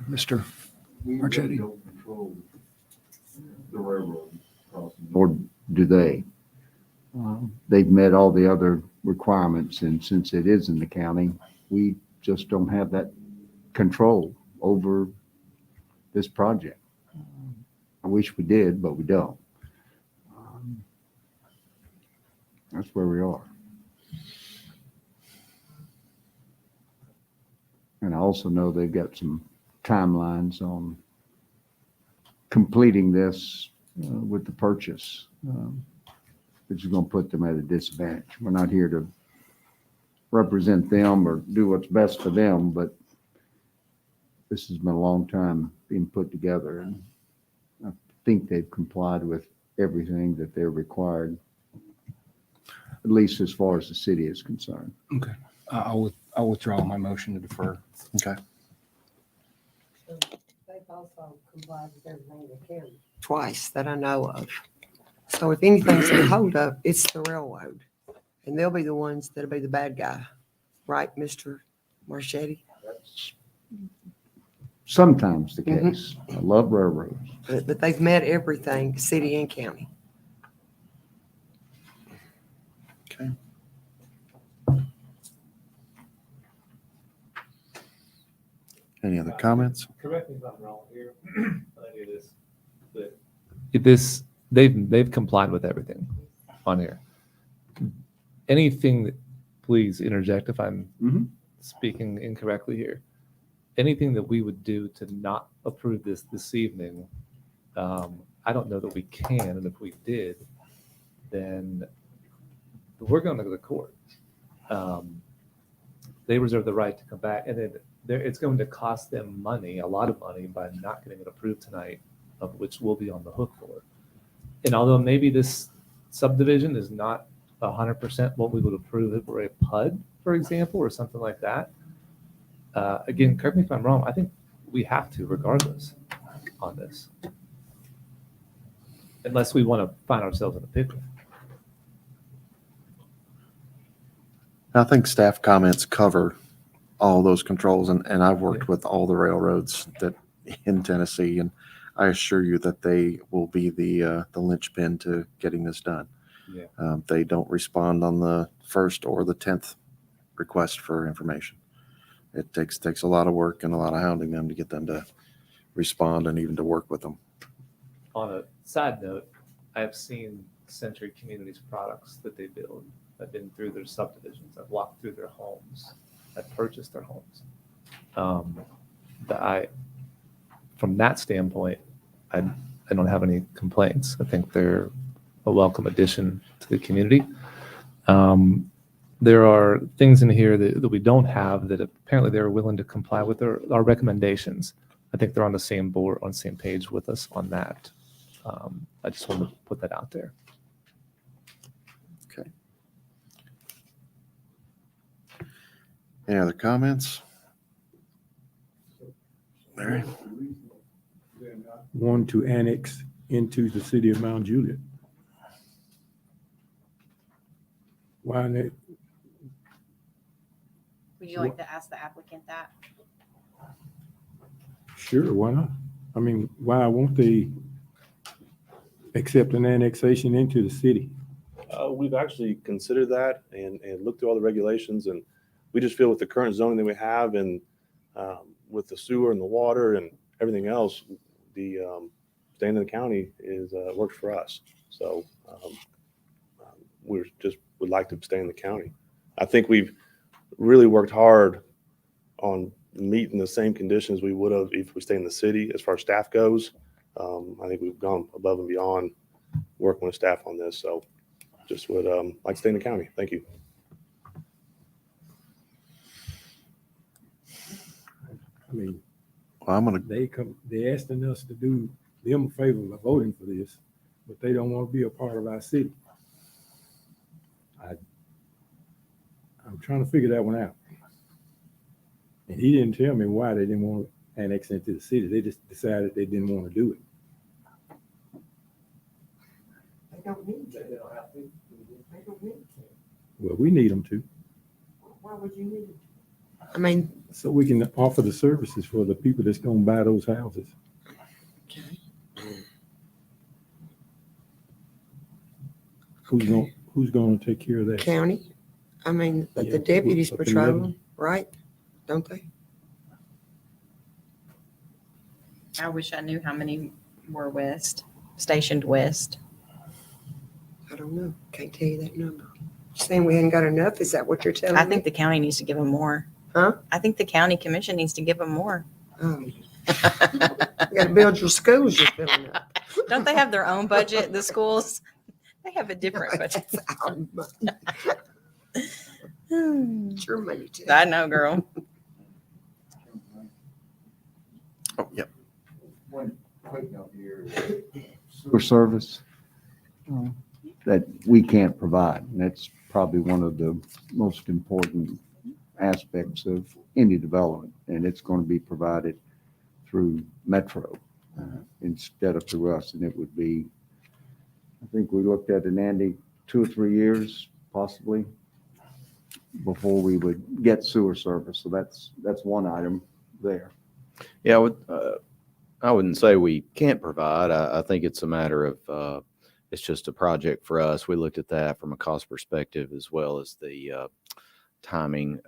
Mr. Marchetti. The railroad crossing. Or do they? They've met all the other requirements, and since it is in the county, we just don't have that control over this project. I wish we did, but we don't. That's where we are. And I also know they've got some timelines on completing this with the purchase, which is going to put them at a disadvantage. We're not here to represent them or do what's best for them, but this has been a long time being put together, and I think they've complied with everything that they're required, at least as far as the city is concerned. Okay. I'll withdraw my motion to defer. Okay. They've also complied with everything they can twice that I know of. So if anything's a hold up, it's the railroad. And they'll be the ones that'll be the bad guy. Right, Mr. Marchetti? That's sometimes the case. I love railroads. But they've met everything, city and county. Okay. Any other comments? Correct me if I'm wrong here. They've complied with everything on here. anything that, please interject if I'm Mhm. speaking incorrectly here. Anything that we would do to not approve this evening, I don't know that we can, and if we did, then we're going to go to court. They reserve the right to come back, and then it's going to cost them money, a lot of money, by not getting it approved tonight, of which we'll be on the hook for. And although maybe this subdivision is not 100% what we would approve if we're a PUD, for example, or something like that, again, correct me if I'm wrong, I think we have to regardless on this. Unless we want to find ourselves in a pickle. I think staff comments cover all those controls, and I've worked with all the railroads that in Tennessee, and I assure you that they will be the linchpin to getting this done. Yeah. They don't respond on the 1st or the 10th request for information. It takes a lot of work and a lot of hounding them to get them to respond and even to work with them. On a side note, I have seen Century Communities products that they build. I've been through their subdivisions. I've walked through their homes. I've purchased their homes. From that standpoint, I don't have any complaints. I think they're a welcome addition to the community. There are things in here that we don't have that apparently they're willing to comply with our recommendations. I think they're on the same board, on the same page with us on that. I just wanted to put that out there. Okay. Any other comments? Larry? Want to annex into the city of Mount Juliet. Why not? Would you like to ask the applicant that? Sure, why not? I mean, why won't they accept an annexation into the city? We've actually considered that and looked through all the regulations, and we just feel with the current zoning that we have and with the sewer and the water and everything else, the staying in the county works for us. So we just would like to stay in the county. I think we've really worked hard on meeting the same conditions we would have if we stay in the city as far as staff goes. I think we've gone above and beyond working with staff on this. So just would like to stay in the county. Thank you. I mean, well, they asking us to do them a favor by voting for this, but they don't want to be a part of our city. I'm trying to figure that one out. And he didn't tell me why they didn't want to annex into the city. They just decided they didn't want to do it. They don't need to. They don't need to. Well, we need them to. Why would you need it? I mean, So we can offer the services for the people that's going to buy those houses. Who's going to take care of that? county. I mean, but Yeah, the deputies up in patrol Lebanon. them, right? Don't they? I wish I knew how many were stationed west. I don't know. Can't tell you that number. Saying we hadn't got enough? Is that what you're telling me? I think the county needs to give them more. Huh? I think the county commission needs to give them more. Oh. You got to build your schools you're filling up. Don't they have their own budget, the schools? They have a different budget. That's our money. It's your money too. I know, girl. Oh, yep. One quick note here. Sewer service that we can't provide. And that's probably one of the most important aspects of any development. And it's going to be provided through Metro instead of through us. And it would be, I think we looked at it, Andy, 2 or 3 years possibly before we would get sewer service. So that's one item there. Yeah, I wouldn't say we can't provide. I think it's a matter of it's just a project for us. We looked at that from a cost perspective as well as the timing.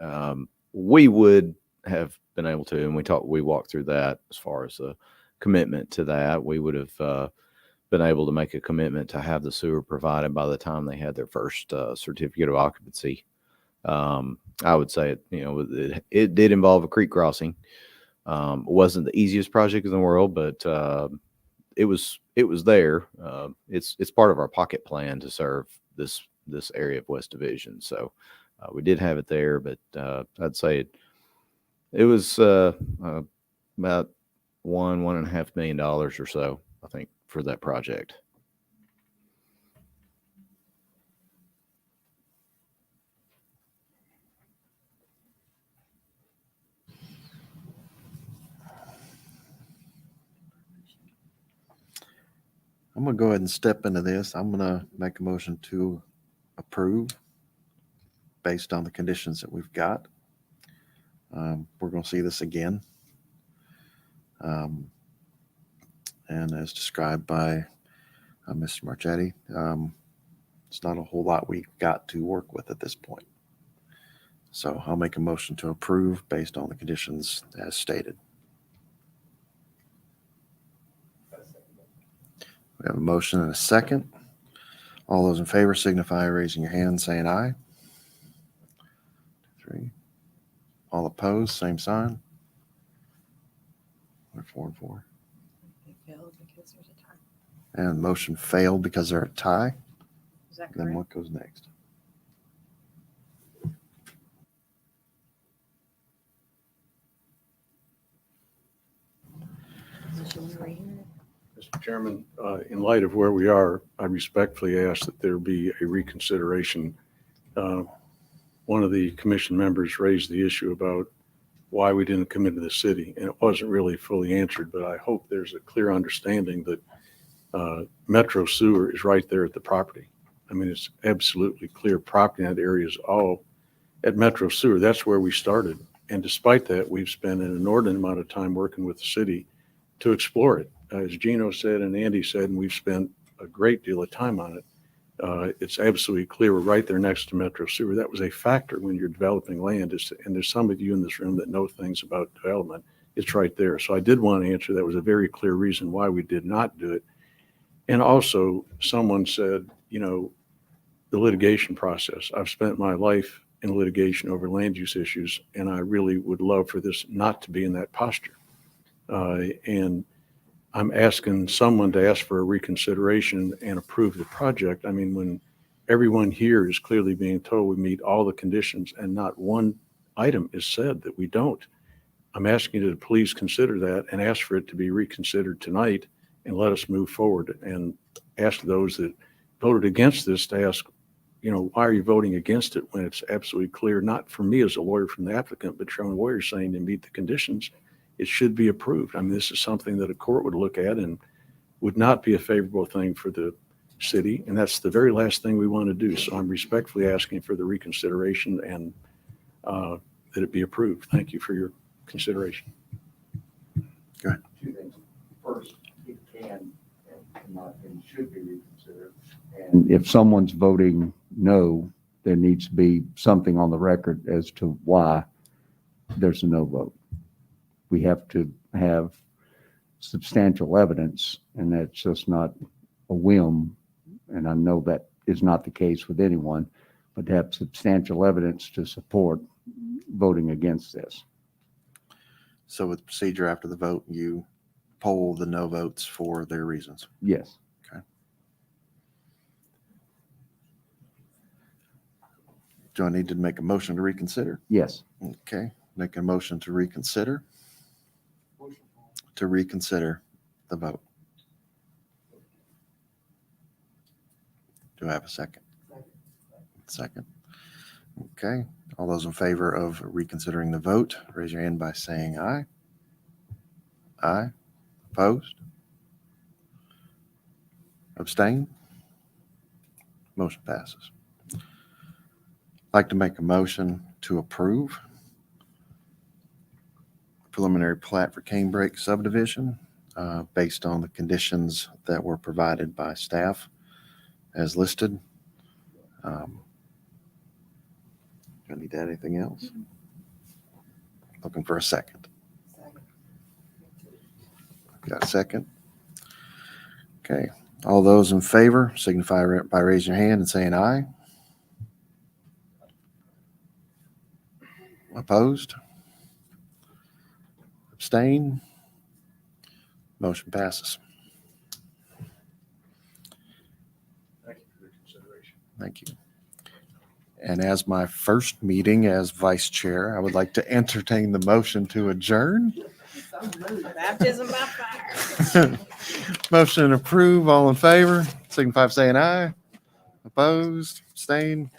We would have been able to, and we walked through that as far as a commitment to that. We would have been able to make a commitment to have the sewer provided by the time they had their first certificate of occupancy. I would say it did involve a creek crossing. It wasn't the easiest project in the world, but it was there. It's part of our pocket plan to serve this area of West Division. So we did have it there, but I'd say it was about $1.5 million or so, I think, for that project. I'm going to go ahead and step into this. I'm going to make a motion to approve based on the conditions that we've got. We're going to see this again. And as described by Mr. Marchetti, it's not a whole lot we've got to work with at this point. So I'll make a motion to approve based on the conditions as stated. We have a motion and a second. All those in favor signify by raising your hand, saying aye. 3. All opposed, same sign. We're 4 and 4. They failed because there's a tie. And motion failed because they're a tie. Is that Then correct? what goes next? Mr. Chairman, in light of where we are, I respectfully ask that there be a reconsideration. One of the commission members raised the issue about why we didn't come into the city, and it wasn't really fully answered, but I hope there's a clear understanding that Metro Sewer is right there at the property. I mean, it's absolutely clear property in that area is all at Metro Sewer. That's where we started. And despite that, we've spent an inordinate amount of time working with the city to explore it. As Gino said and Andy said, and we've spent a great deal of time on it, it's absolutely clear we're right there next to Metro Sewer. That was a factor when you're developing land. And there's some of you in this room that know things about development. It's right there. So I did want to answer that was a very clear reason why we did not do it. And also, someone said, the litigation process. I've spent my life in litigation over land use issues, and I really would love for this not to be in that posture. And I'm asking someone to ask for a reconsideration and approve the project. I mean, when everyone here is clearly being told we meet all the conditions and not one item is said that we don't, I'm asking you to please consider that and ask for it to be reconsidered tonight and let us move forward, and ask those that voted against this to ask, why are you voting against it when it's absolutely clear, not for me as a lawyer from the applicant, but your own lawyer saying to meet the conditions, it should be approved. I mean, this is something that a court would look at and would not be a favorable thing for the city. And that's the very last thing we want to do. So I'm respectfully asking for the reconsideration and that it be approved. Thank you for your consideration. Go ahead. 2 things. First, it can, in my opinion, should be reconsidered. And if someone's voting no, there needs to be something on the record as to why there's a no vote. We have to have substantial evidence, and that's just not a whim. And I know that is not the case with anyone, but to have substantial evidence to support voting against this. So with procedure after the vote, you poll the no votes for their reasons. Yes. Okay. Do I need to make a motion to reconsider? Yes. Okay. Make a motion to reconsider. To reconsider the vote. Do I have a second? Second. Okay. All those in favor of reconsidering the vote, raise your hand by saying aye. Aye. Opposed? Abstain? Motion passes. I'd like to make a motion to approve preliminary plat for Canebrake subdivision based on the conditions that were provided by staff as listed. Do I need to add anything else? Looking for a second. Got a second? Okay. All those in favor signify by raising your hand and saying aye. Opposed? Abstain? Motion passes. Thank you for your consideration. Thank you. And as my first meeting as vice chair, I would like to entertain the motion to adjourn. Baptism by fire. Motion to approve. All in favor, signify by saying aye. Opposed? Abstain?